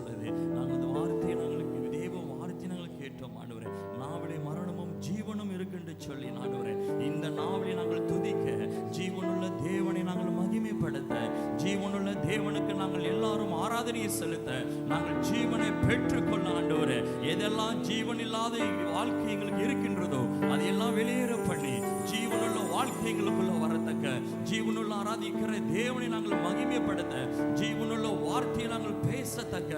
சொல்லுது. நாங்கள் அந்த வார்த்தையை நாங்களுக்கு தேவ வார்த்தையை நாங்கள் கேட்டோம் ஆண்டவரே. நாவிலே மரணமும் ஜீவனும் இருக்குன்னு சொல்லி ஆண்டவரே, இந்த நாவிலே நாங்கள் துதிக்க, ஜீவனுள்ள தேவனை நாங்கள் மகிமைப்படுத்த, ஜீவனுள்ள தேவனுக்கு நாங்கள் எல்லாரும் ஆராதனையை செலுத்த, நாங்கள் ஜீவனை பெற்றுக்கொள்ள ஆண்டவரே, எதெல்லாம் ஜீவன் இல்லாத வாழ்க்கை எங்களுக்கு இருக்கின்றதோ அதையெல்லாம் வெளியேற பண்ணி ஜீவனுள்ள வாழ்க்கை எங்களுக்குள்ள வரத்தக்க, ஜீவனுள்ள ஆராதிக்கிற தேவனை நாங்கள் மகிமைப்படுத்த, ஜீவனுள்ள வார்த்தையை நாங்கள் பேசத்தக்க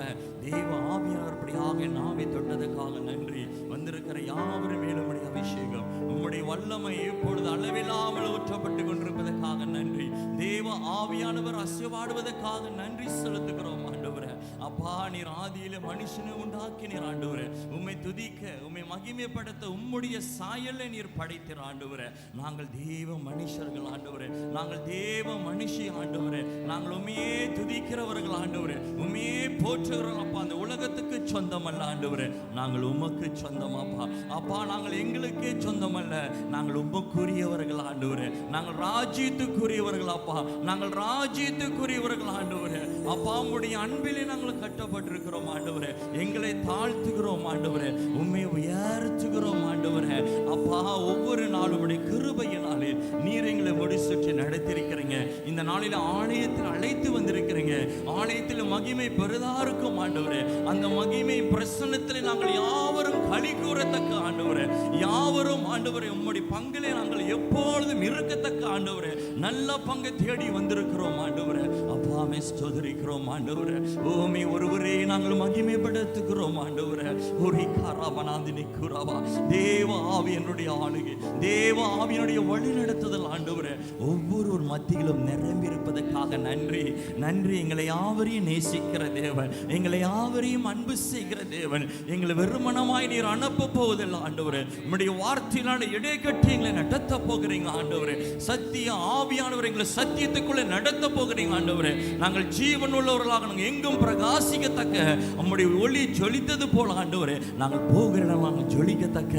தேவ ஆவியானவருடைய நாவை தொட்டதுக்காக நன்றி. வந்திருக்கிற யாவரும் மேலும் அபிஷேகம் உம்முடைய வல்லமை இப்பொழுது அளவில்லாமல் ஊற்றப்பட்டு கொண்டிருப்பதற்காக நன்றி. தேவ ஆவியானவர் அசைவாடுவதற்காக நன்றி செலுத்துகிறோம் ஆண்டவரே. அப்பா, நீர் ஆதியில மனுஷனை உண்டாக்கினீர் ஆண்டவரே. உம்மை துதிக்க, உம்மை மகிமைப்படுத்த உம்முடைய சாயலை நீர் படைத்தீர் ஆண்டவரே. நாங்கள் தேவ மனுஷர்கள் ஆண்டவரே, நாங்கள் தேவ மனுஷி ஆண்டவரே, நாங்கள் உண்மையே துதிக்கிறவர்கள் ஆண்டவரே, உண்மையே போற்றுகிறோம் அப்பா. அந்த உலகத்துக்கு சொந்தம் அல்ல ஆண்டவரே, நாங்கள் உமக்கு சொந்தம் அப்பா. அப்பா, நாங்கள் எங்களுக்கே சொந்தம் அல்ல, நாங்கள் உமக்குரியவர்கள் ஆண்டவரே, நாங்கள் ராஜ்யத்துக்குரியவர்கள் அப்பா, நாங்கள் ராஜ்யத்துக்குரியவர்கள் ஆண்டவரே. அப்பா, உம்முடைய அன்பிலே நாங்கள் கட்டப்பட்டிருக்கிறோம் ஆண்டவரே. எங்களை தாழ்த்துகிறோம் ஆண்டவரே, உம்மை உயர்த்துகிறோம் ஆண்டவரே. அப்பா, ஒவ்வொரு நாளும் உடைய கிருபையினாலே நீர் எங்களை முடிசுற்றி நடத்திருக்கிறீங்க. இந்த நாளில் ஆலயத்தில் அழைத்து வந்திருக்கிறீங்க. ஆலயத்தில் மகிமை பெரிதா இருக்கும் ஆண்டவரே. அந்த மகிமை பிரசன்னத்தில் நாங்கள் யாவரும் களி கூறத்தக்க ஆண்டவரே, யாவரும் ஆண்டவரே உம்முடைய பங்கிலே நாங்கள் எப்பொழுதும் இருக்கத்தக்க ஆண்டவரே, நல்ல பங்கை தேடி வந்திருக்கிறோம் ஆண்டவரே. அப்பாமே ஸ்தோத்திரிக்கிறோம் ஆண்டவரே. ஓமே ஒருவரே நாங்கள் மகிமைப்படுத்துகிறோம் ஆண்டவரே. ஒரு காராபனாதினி குராவா, தேவ ஆவியனுடைய ஆளுகை, தேவ ஆவியனுடைய வழி நடத்துதல் ஆண்டவரே ஒவ்வொரு மத்தியிலும் நிரம்பி இருப்பதற்காக நன்றி. நன்றி. எங்களை யாவரையும் நேசிக்கிற தேவன், எங்களை யாவரையும் அன்பு செய்கிற தேவன், எங்களை வெறுமனமாய் நீர் அனுப்ப போவதில்லை ஆண்டவரே. உம்முடைய வார்த்தையினால இடைக்கட்டி எங்களை நடத்த போகிறீங்க ஆண்டவரே. சத்திய ஆவியானவர் எங்களை சத்தியத்துக்குள்ளே நடத்த போகிறீங்க ஆண்டவரே. நாங்கள் ஜீவன் உள்ளவர்களாக நாங்கள் எங்கும் பிரகாசிக்கத்தக்க உம்முடைய ஒளி ஜொலித்தது போல ஆண்டவரே, நாங்கள் போகிற இடம் நாங்கள் ஜொலிக்கத்தக்க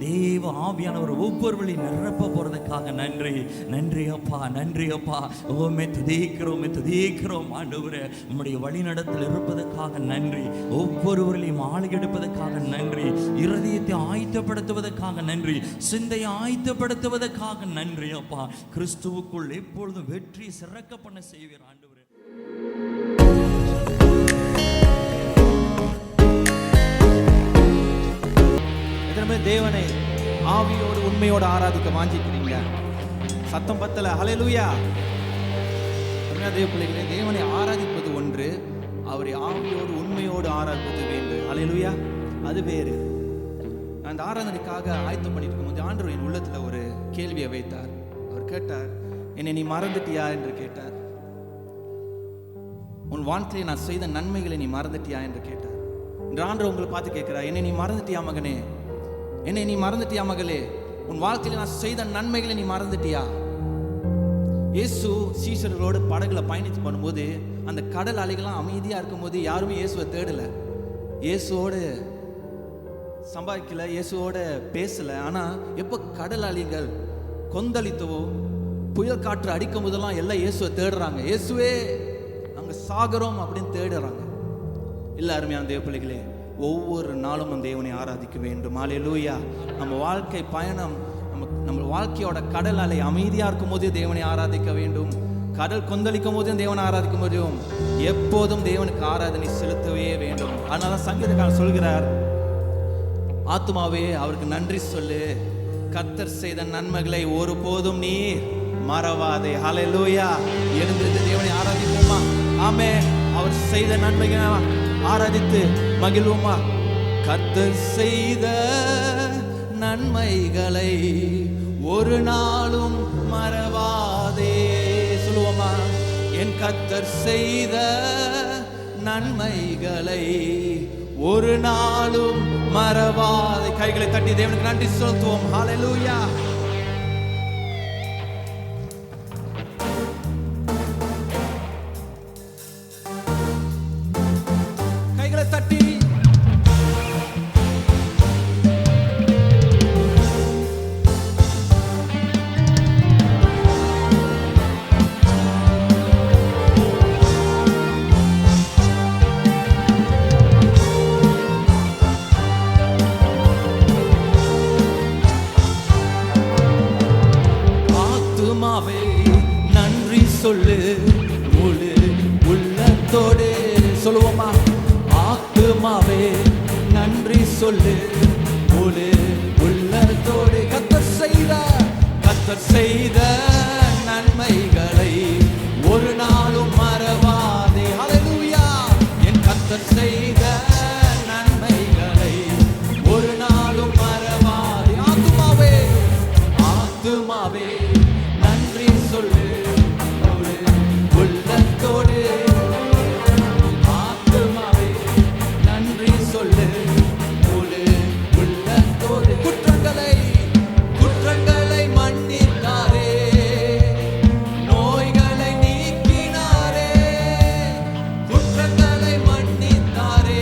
தேவ ஆவியானவர் ஒவ்வொரு வழி நிரப்ப போறதுக்காக நன்றி. நன்றி அப்பா, நன்றி அப்பா. ஓமே துதிக்கிறோம் ஆண்டவரே. உம்முடைய வழி நடத்தல் இருப்பதற்காக நன்றி. ஒவ்வொருவரையும் ஆளை எடுப்பதற்காக நன்றி. இருதயத்தை ஆயத்தப்படுத்துவதற்காக நன்றி. சிந்தையை ஆயத்தப்படுத்துவதற்காக நன்றி அப்பா. கிறிஸ்துவுக்குள் எப்பொழுதும் வெற்றி சிறக்க பண்ண செய்வீர் ஆண்டவரே. தேவனை ஆவியோடு உண்மையோடு ஆராதிக்க வாஞ்சிக்கிறீங்களா? சத்தம் பத்தல. ஹல்லேலூயா. தேவ பிள்ளைகளே, தேவனை ஆராதிப்பது ஒன்று, அவரை ஆவியோடு உண்மையோடு ஆராதிப்பது வேறு. ஹல்லேலூயா. அது வேறு. அந்த ஆராதனைக்காக ஆயத்தம் பண்ணிட்டு இருக்கும்போது ஆண்டவர் என் உள்ளத்துல ஒரு கேள்வியை வைத்தார். அவர் கேட்டார், என்னை நீ மறந்துட்டியா என்று கேட்டார். உன் வாழ்க்கையை நான் செய்த நன்மைகளை நீ மறந்துட்டியா என்று கேட்டார். இந்த ஆண்டவர் உங்களை பார்த்து கேட்கிறார், என்னை நீ மறந்துட்டியா மகனே, என்னை நீ மறந்துட்டியா மகளே, உன் வாழ்க்கையில நான் செய்த நன்மைகளை நீ மறந்துட்டியா? இயேசு சீஷர்களோடு படகுல பயணித்து பண்ணும்போது அந்த கடல் அலைகள்லாம் அமைதியா இருக்கும்போது யாருமே இயேசுவை தேடல, இயேசுவோடு சம்பாதிக்கல, இயேசுவோட பேசல. ஆனா எப்ப கடல் அலைகள் கொந்தளித்தவோ, புயல் காற்று அடிக்கும் போதெல்லாம் எல்லாம் இயேசுவை தேடுறாங்க. இயேசுவே அங்க சாகரம் அப்படின்னு தேடுறாங்க. இல்ல அருமையான தேவ பிள்ளைகளே, ஒவ்வொரு நாளும் நம்ம தேவனை ஆராதிக்க வேண்டும். ஹல்லேலூயா. நம்ம வாழ்க்கை பயணம், நம்ம வாழ்க்கையோட கடல் அலை அமைதியா இருக்கும் போதே தேவனை ஆராதிக்க வேண்டும். கடல் கொந்தளிக்கும் போதும் தேவனை ஆராதிக்க முடியும். எப்போதும் தேவனுக்கு ஆராதனை செலுத்தவே வேண்டும். அதனால சங்கீதக்காரன் சொல்கிறார், ஆத்துமாவே அவருக்கு நன்றி சொல்லு, கர்த்தர் செய்த நன்மைகளை ஒருபோதும் நீ மறவாதே. ஹல்லேலூயா. எழுந்திருந்து தேவனை ஆராதிப்போமா? ஆமென். அவர் செய்த நன்மைகளை ஆராதித்து மகிழ்வோமா? கர்த்தர் செய்த நன்மைகளை ஒரு நாளும் மறவாதே. சொல்லுவோமா? என் கர்த்தர் செய்த நன்மைகளை ஒரு நாளும் மறவாதே. கைகளை தட்டி தேவனுக்கு நன்றி செலுத்துவோம். ஹல்லேலூயா. தட்டி ஆத்துமாவே நன்றி சொல்லு முழு உள்ளத்தோடு. கர்த்தர் செய்த நன்மைகளை ஒரு நாளும் மறவாதே. ஹல்லேலூயா. என் கர்த்தர் செய்த நன்மைகளை ஒரு நாளும் மறவாதே. ஆத்துமாவே நன்றி சொல்லு முழு உள்ளத்தோடு. ஆத்துமாவே நன்றி சொல்லு முழு உள்ளத்தோடு. குற்றங்களை மன்னித்தாரே, நோய்களை நீக்கினாரே. குற்றங்களை மன்னித்தாரே,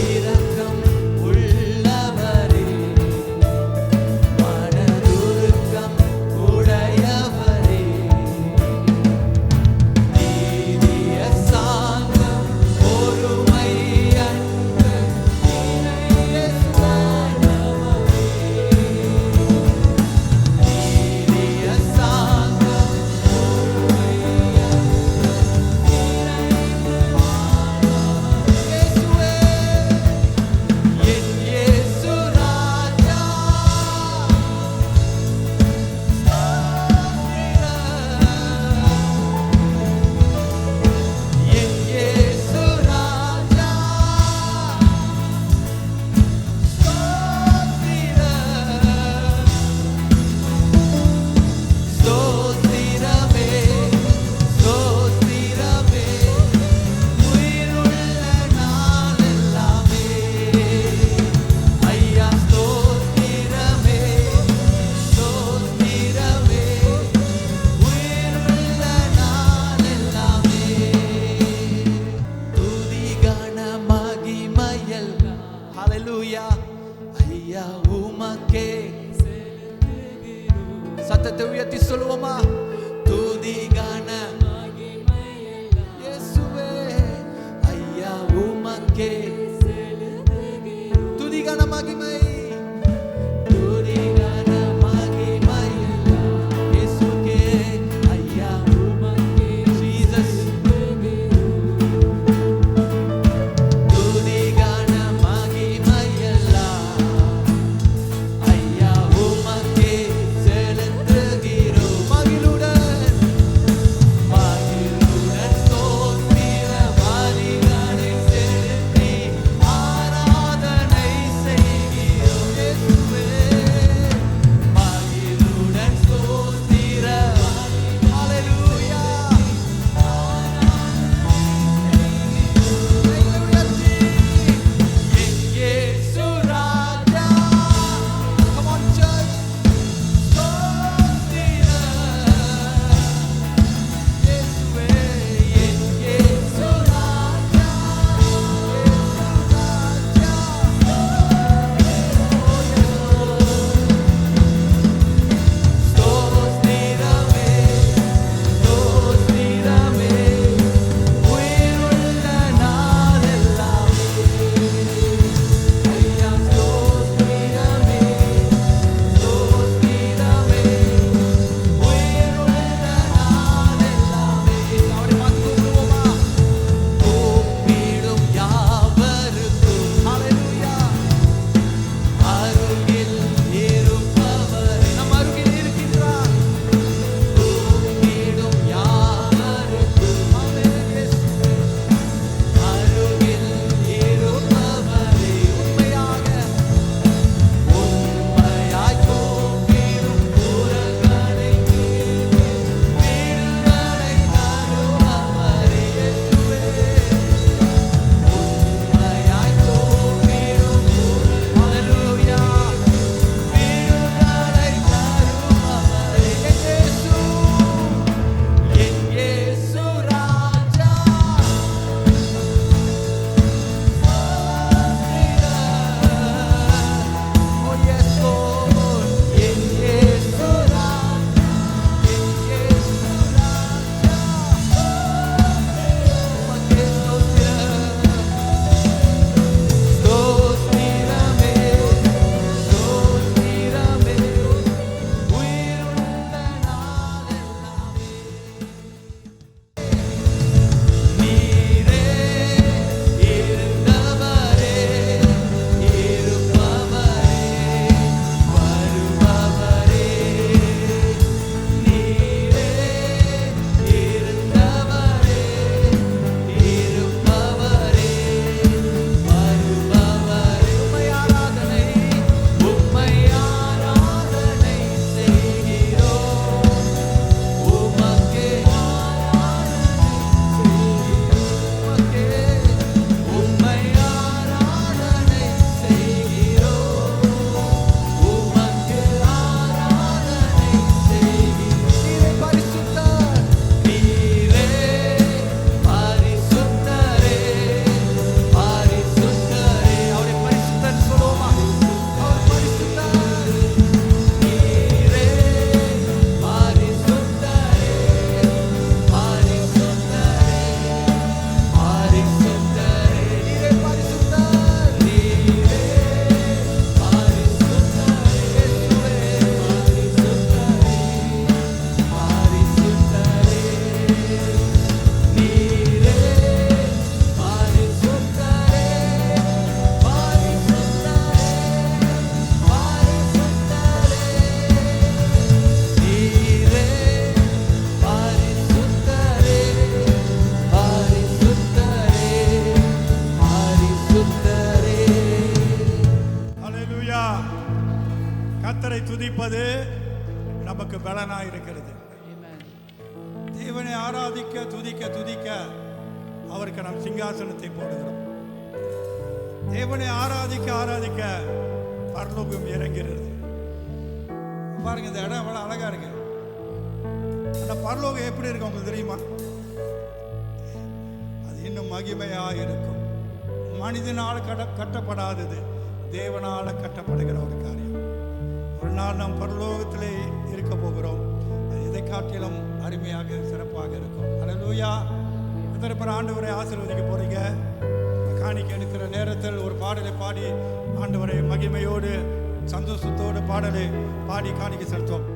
இரக்கம் உள்ளவரே, மனதுருக்கம் உடையவரே, நீதிய சாந்தம் பொறுமை அன்பு நிறைய சுவானவரே, நீதிய சாந்தம் பொறுமை அன்பு ஐயா உமக்கே சத்தத்தை உயர்த்தி சொல்லுவோமா? துதி கன இயேசுவே, ஐயா உமக்கே துதி கன மகிமை, துதி கன மகிமை இயேசுவே, ஐயா உமக்கே ஜீசஸ், துதி கன மகிமை எல்லாம் ஐயா உமக்கே செலுத்துகிறோம். மகிழுடன் ஸ்தோத்திர பலிகளை செலுத்தி ஆராதனை செய்கிறோம். கர்த்தரை துதிப்பது நமக்கு பலனாய் இருக்கிறது. தேவனை ஆராதிக்க துதிக்க துதிக்க அவருக்கு நாம் சிங்காசனத்தை போடுகிறோம். தேவனை ஆராதிக்க ஆராதிக்க பரலோகம் இறங்கிறது. பாருங்க, இந்த இடம் எவ்வளவு அழகா இருக்கு. அந்த பரலோகம் எப்படி இருக்கு உங்களுக்கு தெரியுமா? அது இன்னும் மகிமையா இருக்கும். மனிதனால் கட்டப்படாதது, தேவனால கட்டப்படுகிற ஒரு காரியம். ஒரு நாள் நாம் பரலோகத்திலே இருக்க போகிறோம். அது இதை காட்டிலும் அருமையாக சிறப்பாக இருக்கும். அல்லேலூயா. எத்தனை பேர் ஆண்டவரை ஆசீர்வதிக்க போறீங்க? காணிக்க எடுக்கிற நேரத்தில் ஒரு பாடலை பாடி ஆண்டவரை மகிமையோடு சந்தோஷத்தோடு பாடலை பாடி காணிக்க செலுத்துவோம்.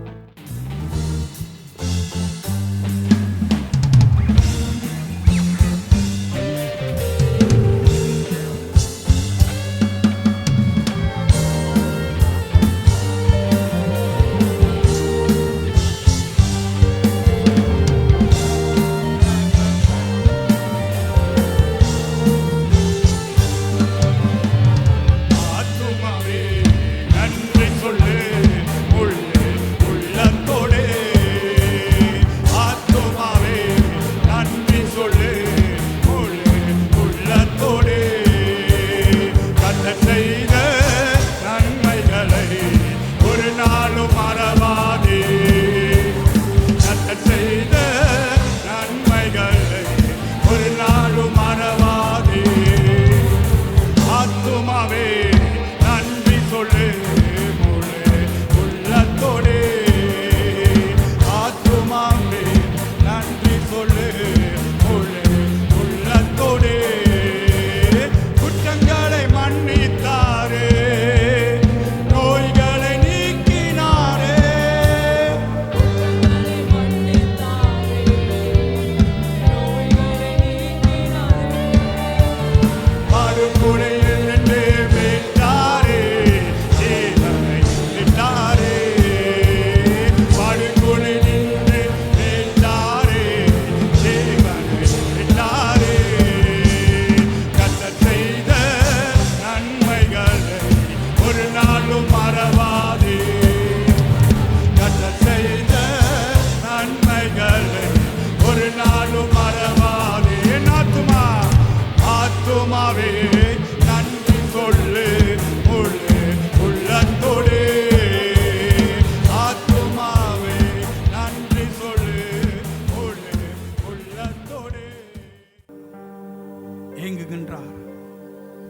ஏங்குகின்றார்,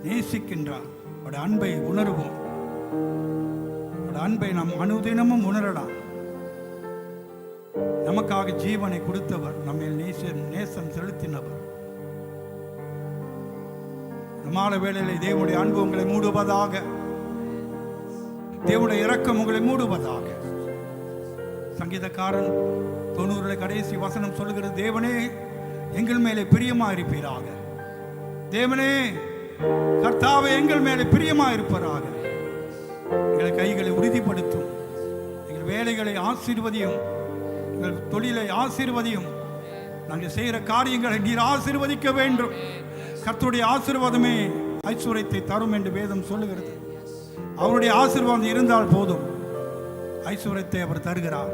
நேசிக்கின்றார். அவருடைய அன்பை உணர்வோம். அவருடைய அன்பை நாம் அனுதினமும் உணரலாம். நமக்காக ஜீவனை கொடுத்தவர், நம்ம நேசம் செலுத்தினவர். மாலை வேளையிலே தேவனுடைய அன்பு உங்களை மூடுவதாக, தேவனுடைய இரக்கம் உங்களை மூடுவதாக. சங்கீதக்காரன் 90 கடைசி வசனம் சொல்லுகிறது, தேவனே எங்கள் மேலே பிரியமா இருப்பீராக. தேவனே கர்த்தாவே எங்கள் மேலே பிரியமா இருப்பதாக. எங்கள் கைகளை உறுதிப்படுத்தும், எங்கள் வேலைகளை ஆசீர்வதியும், எங்கள் தொழிலை ஆசீர்வதியும். நாங்கள் செய்கிற காரியங்களை நீர் ஆசீர்வதிக்க வேண்டும். கர்த்தருடைய ஆசீர்வாதமே ஐஸ்வர்யத்தை தரும் என்று வேதம் சொல்லுகிறது. அவருடைய ஆசீர்வாதம் இருந்தால் போதும், ஐஸ்வர்யத்தை அவர் தருகிறார்.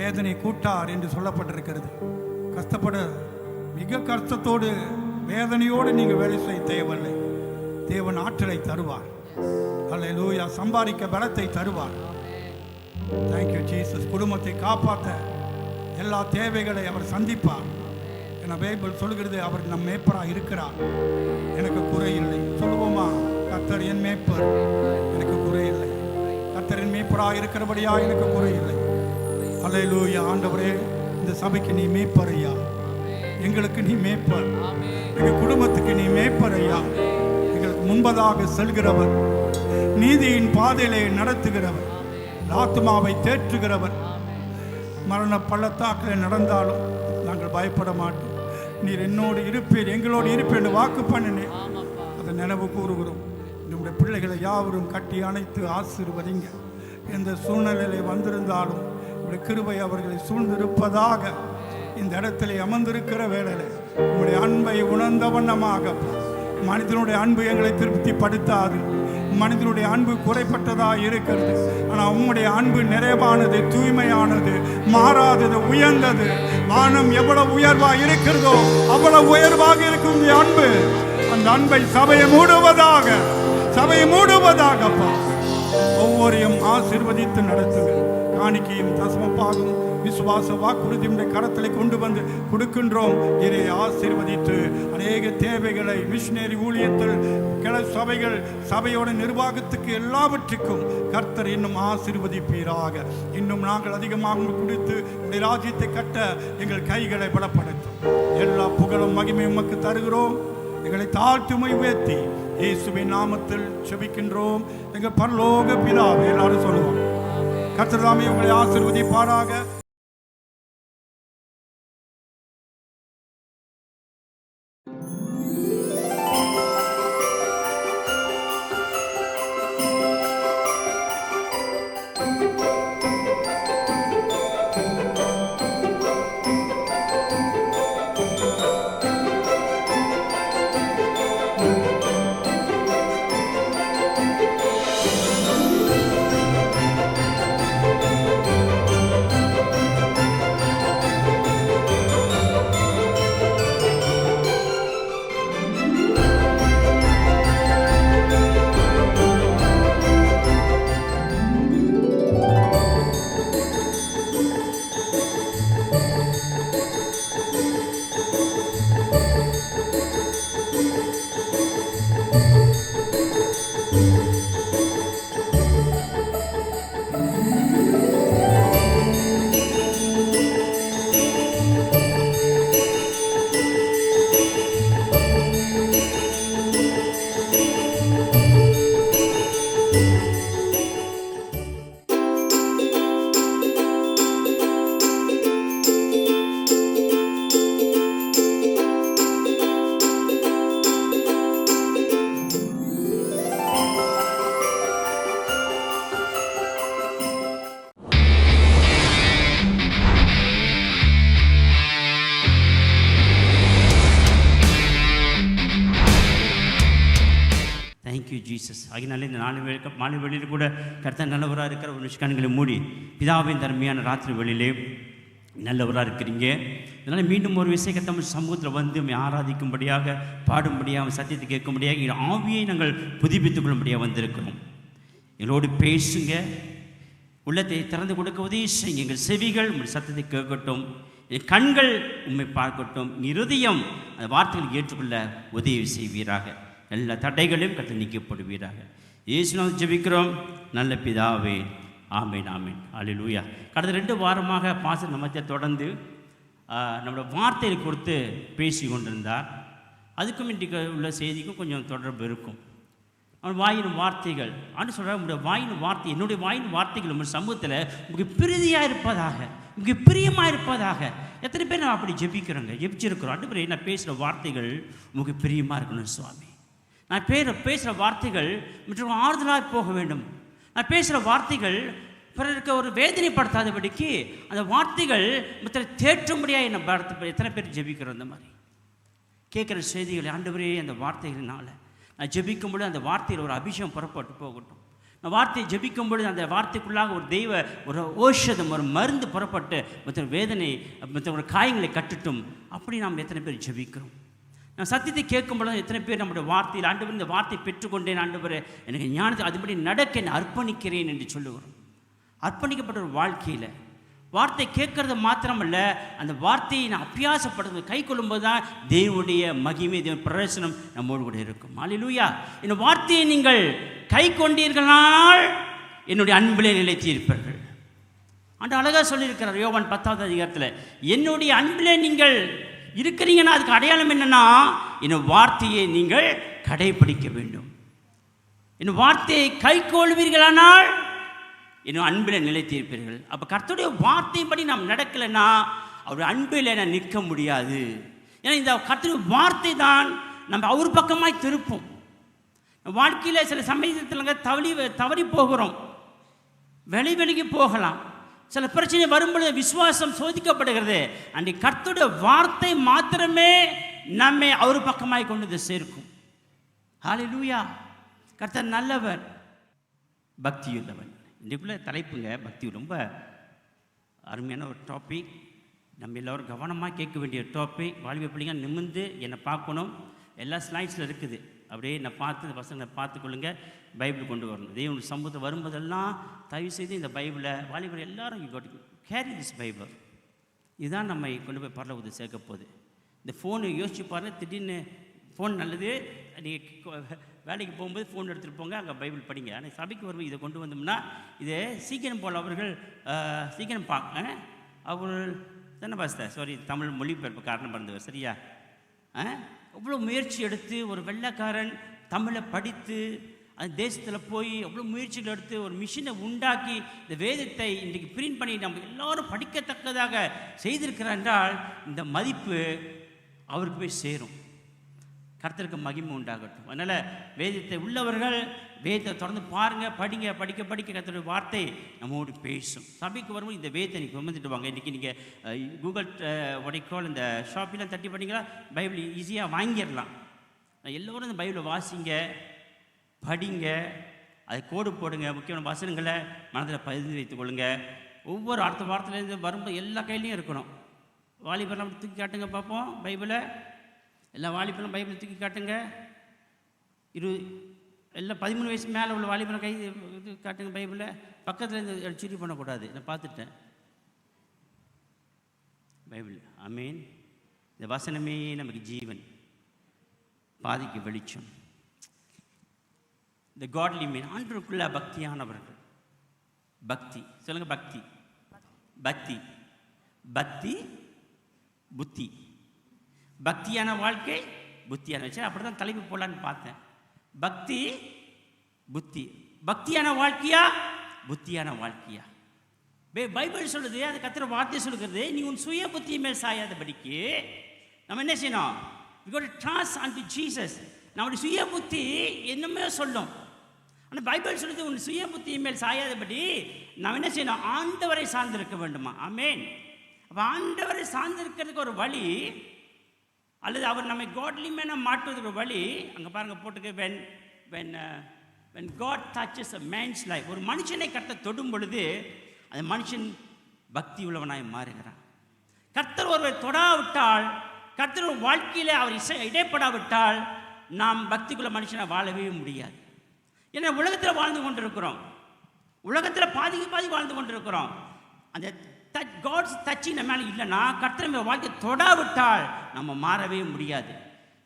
வேதனை கூட்டார் என்று சொல்லப்பட்டிருக்கிறது. கஷ்டப்பட மிக கஷ்டத்தோடு வேதனையோடு நீங்கள் வேலை செய்ய தேவையில்லை. தேவன் ஆற்றலை தருவார். அல்லேலூயா. சம்பாதிக்க பலத்தை தருவார். Thank you Jesus. குடும்பத்தை காப்பாற்ற எல்லா தேவைகளை அவர் சந்திப்பார். என பைபிள் சொல்கிறது, அவர் நம் மேய்ப்பராக இருக்கிறார், எனக்கு குறை இல்லை. சொல்லுவோமா? கர்த்தர் என் மேய்ப்பர், எனக்கு குறை இல்லை. கர்த்தரின் மேய்ப்பராக இருக்கிறபடியா எனக்கு குறை இல்லை. அல்லேலூயா. ஆண்டவரே, இந்த சபைக்கு நீ மேய்ப்பர் ஐயா. எங்களுக்கு நீ மேய்ப்பர். எங்கள் குடும்பத்துக்கு நீ மேய்ப்பர் ஐயா. எங்களுக்கு முன்பதாக செல்கிறவர், நீதியின் பாதையிலே நடத்துகிறவர், ஆத்துமாவை தேற்றுகிறவர். மரண பள்ளத்தாக்கில் நடந்தாலும் நாங்கள் பயப்பட மாட்டோம். நீர் என்னோடு இருப்பீர், எங்களோடு இருப்பேன் என்று வாக்கு பண்ணினேன். அதை நினைவு கூறுகிறோம். நம்முடைய பிள்ளைகளை யாவரும் கட்டி அணைத்து ஆசீர்வதிங்க. எந்த சூழ்நிலையிலே வந்திருந்தாலும் உங்களுடைய கிருபை அவர்களை சூழ்ந்திருப்பதாக. இந்த இடத்திலே அமர்ந்திருக்கிற வேளையில் உங்களுடைய அன்பை உணர்ந்த வண்ணமாக, மனிதனுடைய அன்பு எங்களை திருப்திப்படுத்தாது, மனிதனுடைய அன்பு குறைப்பட்டதா இருக்கிறது. ஆனால் உம்முடைய அன்பு நிறைவானது, தூய்மையானது, மாறாதது, உயர்ந்தது. வானம் எவ்வளவு உயர்வா இருக்கிறதோ அவ்வளவு உயர்வாக இருக்கும் அன்பு. அந்த அன்பை சபையை மூடுவதாகப்பா ஒவ்வொருவரையும் ஆசீர்வதித்து நடத்துங்க. காணிக்கையும் தசமப்பாகும் விசுவாச வாக்குறுதியுடைய கரத்தில் கொண்டு வந்து கொடுக்கின்றோம். இதை ஆசீர்வதித்து அநேக தேவைகளை மிஷினரி ஊழியத்தில் கிளை சபைகள் சபையோட நிர்வாகத்துக்கு எல்லாவற்றுக்கும் கர்த்தர் இன்னும் ஆசீர்வதிப்பீராக. இன்னும் நாங்கள் அதிகமாக கொடுத்து உடைய ராஜ்யத்தை கட்ட எங்கள் கைகளை பலப்படுத்தும். எல்லா புகழும் மகிமையும் உமக்கு தருகிறோம். எங்களை தாழ்த்துமை உயர்த்தி இயேசுவின் நாமத்தில் செபிக்கின்றோம் எங்கள் பரலோக பிதாவே. எல்லாரும் சொல்லுவோம். கர்த்தர் தாமே உங்களை ஆசீர்வதிப்பாராக. Thank you Jesus. ஆகினாலே இந்த மாலை வெளியில் கூட கர்த்தர் நல்லவராக இருக்கிற ஒரு நிஷ்கான்களை மூடி பிதாவின் தன்மையான ராத்திரி வெளியிலே நல்லவராக இருக்கிறீங்க. இதனால் மீண்டும் ஒரு விஷயத்தை தமிழ் சமூகத்தில் வந்து ஆராதிக்கும்படியாக, பாடும்படியாக, சத்தியத்தை கேட்கும்படியாக எங்கள் ஆவியை நாங்கள் புதுப்பித்துக் கொள்ளும்படியாக வந்திருக்கிறோம். எங்களோடு பேசுங்க, உள்ளத்தை திறந்து கொடுக்க உதவி செய்யுங்க. எங்கள் செவிகள் உங்கள் சத்தத்தை கேட்கட்டும், என் கண்கள் உண்மை பார்க்கட்டும், இருதயம் அந்த வார்த்தைகளை ஏற்றுக்கொள்ள உதவி செய்வீராக. எல்லா தடைகளையும் கற்று நீக்கப்படுவீராக. இயேசுநாமத்தில் ஜெபிக்கிறோம் நல்ல பிதாவே, ஆமேன் ஆமேன். அல்லேலூயா. கடந்த 2 வாரமாக பாஸ்டர் நம்மத்தை தொடர்ந்து நம்மளோட வார்த்தையை கொடுத்து பேசி கொண்டிருந்தார். அதுக்கும் இன்றைக்கு உள்ள செய்திக்கும் கொஞ்சம் தொடர்பு இருக்கும். அவன் வாயின் வார்த்தைகள் ஆண்டு சொல்கிறார், உங்களுடைய வாயின் வார்த்தை, என்னுடைய வாயின் வார்த்தைகள் உங்கள் சமூகத்தில் உங்களுக்கு பிரீதியாக இருப்பதாக, உங்களுக்கு பிரியமாக இருப்பதாக. எத்தனை பேர் நான் அப்படி ஜெபிச்சிருக்கிறோம். ரெண்டு பேர் நான் பேசுகிற வார்த்தைகள் உங்களுக்கு பிரியமாக இருக்கணும் சுவாமி. நான் பேசுகிற வார்த்தைகள் மற்றும் ஆறுதலாக போக வேண்டும். நான் பேசுகிற வார்த்தைகள் பிறருக்கு ஒரு வேதனைப்படுத்தாதபடிக்கு அந்த வார்த்தைகள் மற்ற தேற்றும்படியாக என்னை பார்த்து எத்தனை பேர் ஜெபிக்கிறோம். அந்த மாதிரி கேட்குற செய்திகளை ஆண்டவரே அந்த வார்த்தைகளினால் நான் ஜெபிக்கும்பொழுது அந்த வார்த்தையில் ஒரு அபிஷேகம் புறப்பட்டு போகட்டும். நான் வார்த்தையை ஜெபிக்கும் பொழுது அந்த வார்த்தைக்குள்ளாக ஒரு ஓஷதம், ஒரு மருந்து புறப்பட்டு மற்ற வேதனை, மற்ற ஒரு காயங்களை கட்டுட்டும். அப்படி நாம் எத்தனை பேர் ஜெபிக்கிறோம். நான் சத்தியத்தை கேட்கும் பொழுது எத்தனை பேர் நம்முடைய வார்த்தையில் ஆண்டவர் இந்த வார்த்தையை பெற்றுக்கொண்டேன், ஆண்டவர் எனக்கு ஞானத்தை அதுபடி நடக்க என்னை அர்ப்பணிக்கிறேன் என்று சொல்லுகிறோம். அர்ப்பணிக்கப்பட்ட ஒரு வாழ்க்கையில் வார்த்தை கேட்கறது மாத்திரமல்ல, அந்த வார்த்தையை நான் அபியாசப்படுறது கை கொள்ளும்போது தான் தேவனுடைய மகிமை, தேவன் பிரசனம் நம்மோடு கூட இருக்கும். அல்லேலூயா. இந்த வார்த்தையை நீங்கள் கை கொண்டீர்களானால் என்னுடைய அன்பிலே நிலைத்திருப்பீர்கள். ஆண்டு அழகாக சொல்லியிருக்கிறார் யோவான் 10வது அதிகாரத்தில், என்னுடைய அன்பிலே நீங்கள் இருக்கிறீங்கன்னா அதுக்கு அடையாளம் என்னன்னா, இந்த வார்த்தையை நீங்கள் கடைபிடிக்க வேண்டும். இந்த வார்த்தையை கை கொள்வீர்களானால் இன்னும் அன்பில் நிலைத்திருப்பீர்கள். அப்போ கர்த்தருடைய வார்த்தையின்படி நாம் நடக்கலைன்னா அவருடைய அன்பில் நான் நிற்க முடியாது. ஏன்னா இந்த கர்த்தருடைய வார்த்தை தான் நம்ம அவர் பக்கமாய் திருப்போம். வாழ்க்கையில் சில சமயத்தில் தவறி போகிறோம், வெளிக்கு போகலாம். சில பிரச்சனை வரும்பொழுது விசுவாசம் சோதிக்கப்படுகிறது. அன்றைக்கு கர்த்தருடைய வார்த்தை மாத்திரமே நம்மை அவர் பக்கமாய் கொண்டு சேர்க்கும். ஹல்லேலூயா. கர்த்தர் நல்லவர், பக்தியுள்ளவன். இன்றைக்குள்ள தலைப்புங்க பக்தி. ரொம்ப அருமையான ஒரு டாபிக். நம்ம எல்லோரும் கவனமாக கேட்க வேண்டிய டாபிக். வாலிப பிள்ளைங்க நிமிர்ந்து என்னை பார்க்கணும். எல்லா ஸ்லைட்ஸில் இருக்குது. அப்படியே நான் பார்த்து பசங்களை பார்த்துக்கொள்ளுங்க. பைபிள் கொண்டு வரணும். தேவனுடைய சமூகத்தை வரும்போதெல்லாம் தயவு செய்து இந்த பைபிளை வாலிபர் எல்லாரும் கேரி திஸ் பைபிள். இதுதான் நம்மை கொண்டு போய் பரலோகத்தை சேர்க்க போகுது. இந்த ஃபோனு யோசிச்சு பாருங்க. திடீர்னு ஃபோன் நல்லது, நீங்கள் வேலைக்கு போகும்போது ஃபோன் எடுத்துகிட்டு போங்க, அங்கே பைபிள் படிங்க. ஆனால் சபைக்கு வரும்போது இதை கொண்டு வந்தோம்னா இது சீக்கிரம் போல் அவர்கள் சீக்கிரம் அவர்கள் தானே பாஸ்தர், சாரி தமிழ் மொழிபெயர்ப்பு காரணம் பிறந்தவர், சரியா? அவ்வளோ முயற்சி எடுத்து ஒரு வெள்ளைக்காரன் தமிழை படித்து அந்த தேசத்தில் போய் அவ்வளோ முயற்சிகள் எடுத்து ஒரு மிஷினை உண்டாக்கி இந்த வேதத்தை இன்றைக்கு பிரிண்ட் பண்ணி நம்ம எல்லோரும் படிக்கத்தக்கதாக செய்திருக்கிறார் என்றால் இந்த மதிப்பு அவருக்கு போய் சேரும். கர்த்தருக்கு மகிமை உண்டாகட்டும். அதனால் வேதத்தை உள்ளவர்கள் வேதத்தை தொடர்ந்து பாருங்கள், படிங்க. படிக்க படிக்க கர்த்தருடைய வார்த்தை நம்மோடு பேசும். சபைக்கு வரும்போது இந்த வேதத்தை நீங்கள் சுமந்துட்டு வாங்க. இன்றைக்கி நீங்கள் கூகுள் உடைக்கோல் இந்த ஷாப்பிலாம் தட்டி பண்ணிங்களா, பைபிள் ஈஸியாக வாங்கிடலாம். எல்லோரும் இந்த பைபிளை வாசிங்க, படிங்க, அதை கோடு போடுங்க. முக்கியமான வசனங்களை மனதில் பதிந்து வைத்துக் கொள்ளுங்க. ஒவ்வொரு அடுத்த வாரத்துலேருந்து வரும்போது எல்லா கையிலையும் இருக்கணும். வாலிபரெலாம் தூக்கி காட்டுங்க பார்ப்போம் பைபிளை. எல்லா வாலிபரெலாம் பைபிளை தூக்கி காட்டுங்க. எல்லாம் 13 வயசு மேலே உள்ள வாலிபரை கை இது காட்டுங்க பைபிளை. பக்கத்தில் இருந்து சூரி பண்ணக்கூடாது. நான் பார்த்துட்டேன் பைபிள். ஆமீன். இந்த வசனமே நமக்கு ஜீவன், பாதிக்கு வெளிச்சம். இந்த காட்லி மீன் ஆண்டவருக்குள்ள பக்தியானவர்கள். பக்தி சொல்லுங்க. பக்தி பக்தி பக்தி புத்தி. பக்தியான வாழ்க்கை, புத்தியான வச்சு அப்படி தான் தலைப்பு போடலான்னு பார்த்தேன். பக்தி புத்தி. பக்தியான வாழ்க்கையா, புத்தியான வாழ்க்கையா? பைபிள் சொல்லுது, அது கர்த்தர் வார்த்தை சொல்லுகிறது, நீ உன் சுய புத்தியை மேல் சாயாதபடிக்கு நம்ம என்ன செய்யணும்? we got to trust unto Jesus. நம்முடைய சுய புத்தி என்னமே சொல்லும். ஆனால் பைபிள் சொல்லுது, உன் சுய புத்தியை மேல் சாயாதபடி நாம் என்ன செய்யணும்? ஆண்டவரை சார்ந்திருக்க வேண்டுமா? ஆமேன். அப்போ ஆண்டவரை சார்ந்திருக்கிறதுக்கு ஒரு வழி, அல்லது அவர் நம்மை காட்லி மேனாக மாற்றுவதுக்கு ஒரு வழி அங்கே பாருங்கள் போட்டுக்கு. when God touches a man's life, ஒரு மனுஷனை கர்த்தர் தொடும் பொழுது அந்த மனுஷன் பக்தி உள்ளவனாய் மாறுகிறான். கர்த்தர் ஒருவர் தொடாவிட்டால், கர்த்தர் வாழ்க்கையில் அவர் இடைப்படாவிட்டால் நாம் பக்திக்குள்ள மனுஷனை வாழவே முடியாது. ஏன்னா உலகத்தில் வாழ்ந்து கொண்டிருக்கிறோம், உலகத்தில் பாதி வாழ்ந்து கொண்டிருக்கிறோம். அந்த காட்ஸ் டச்சிங் நம்ம மேலே இல்லைன்னா, கர்த்தர் நம்ம வாழ்க்கை தொடாவிட்டால் நம்ம மாறவே முடியாது.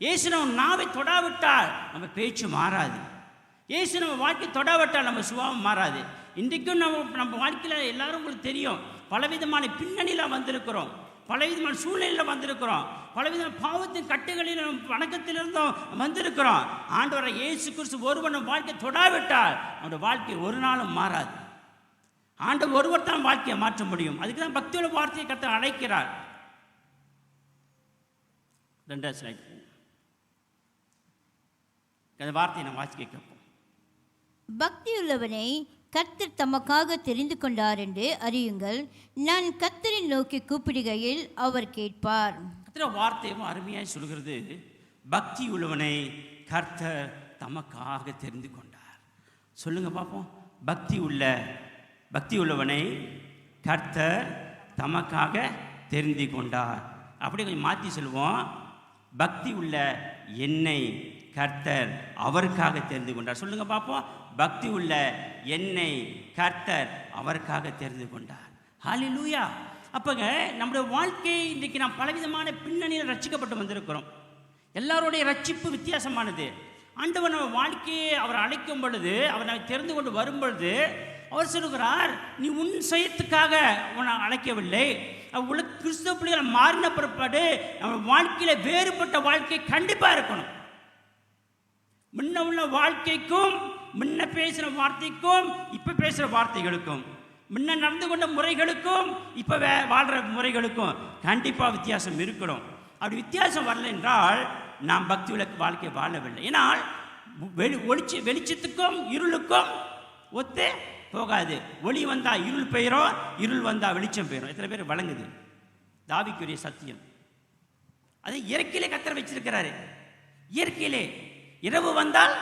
இயேசு நம்ம நாவை தொடாவிட்டால் நம்ம பேச்சு மாறாது. இயேசு நம்ம வாழ்க்கை தொடாவிட்டால் நம்ம சுபாவம் மாறாது. இன்றைக்கும் நம்ம வாழ்க்கையில் எல்லாரும் உங்களுக்கு தெரியும், பலவிதமான பின்னணியில் வந்திருக்கிறோம், பலவிதமான சூழ்நிலையில் வந்திருக்கிறோம், பலவிதமான பாவத்தின் கட்டுகளிலும் வணக்கத்திலிருந்தும் வந்திருக்கிறோம். ஆண்டவரை இயேசு கிறிஸ்து ஒருவன் வாழ்க்கை தொடாவிட்டால் நம்முடைய வாழ்க்கை ஒரு நாளும் மாறாது. ஆண்டவர் ஒருவர் தான் வாழ்க்கையை மாற்ற முடியும். அதுக்கு தான் பக்தியோட வார்த்தையை கர்த்தர் அழைக்கிறார். 2வது ஸ்லைட். அந்த வார்த்தையை நான் வாசிக்க கேட்போம். பக்தியுள்ளவனை கர்த்தர் தமக்காக தெரிந்து கொண்டார் என்று அறியுங்கள். நான் கர்த்தரை நோக்கி கூப்பிடுகையில் அவர் கேட்பார். கர்த்தர் வார்த்தையும் அருமையாய் சொல்கிறது, பக்தி உள்ளவனை கர்த்தர் தமக்காக தெரிந்து கொண்டார். சொல்லுங்க பார்ப்போம். பக்தி உள்ளவனை கர்த்தர் தமக்காக தெரிந்து கொண்டார். அப்படி கொஞ்சம் மாற்றி சொல்லுவோம். பக்தி உள்ள என்னை கர்த்தர் அவருக்காக தெரிந்து கொண்டார். சொல்லுங்க பார்ப்போம். பக்தி உள்ள என்னை கர்த்தர் அவருக்காக தெரிந்து கொண்டார். ஹல்லேலூயா. அப்போங்க நம்முடைய வாழ்க்கை இன்றைக்கு நாம் பலவிதமான பின்னணியில் ரட்சிக்கப்பட்டு வந்திருக்கிறோம். எல்லாருடைய ரட்சிப்பு வித்தியாசமானது. ஆண்டவர் நம்ம வாழ்க்கையை அவர் அழைக்கும் பொழுது, அவர் நம்மை தெரிந்து கொண்டு வரும் பொழுது அவர் சொல்லுகிறார், நீ உன் சுயத்துக்காக உன்னை அழைக்கவில்லை. கிறிஸ்தவ பிள்ளைகளை மாறின பிற்பாடு நம்ம வாழ்க்கையில் வேறுபட்ட வாழ்க்கை கண்டிப்பாக இருக்கணும். முன்ன உள்ள வாழ்க்கைக்கும், முன்ன பேசுகிற வார்த்தைக்கும், இப்போ பேசுகிற வார்த்தைகளுக்கும், முன்ன நடந்து கொண்ட முறைகளுக்கும் இப்போ வாழ்கிற முறைகளுக்கும் கண்டிப்பாக வித்தியாசம் இருக்கணும். அப்படி வித்தியாசம் வரலை என்றால் நாம் பக்தி உள்ள வாழ்க்கையை வாழவில்லை. ஏன்னால் வெளிச்சத்துக்கும் இருளுக்கும் ஒத்து போகாது. ஒளி வந்தால் இருள் பெயரும், இருள் வந்தால் வெளிச்சம் பெயரும். எத்தனை பேர் வழங்குது? தாவிக்குரிய சத்தியம். அது இயற்கையிலே கர்த்தர் வச்சிருக்கிறாரு. இயற்கையிலே இரவு வந்தால்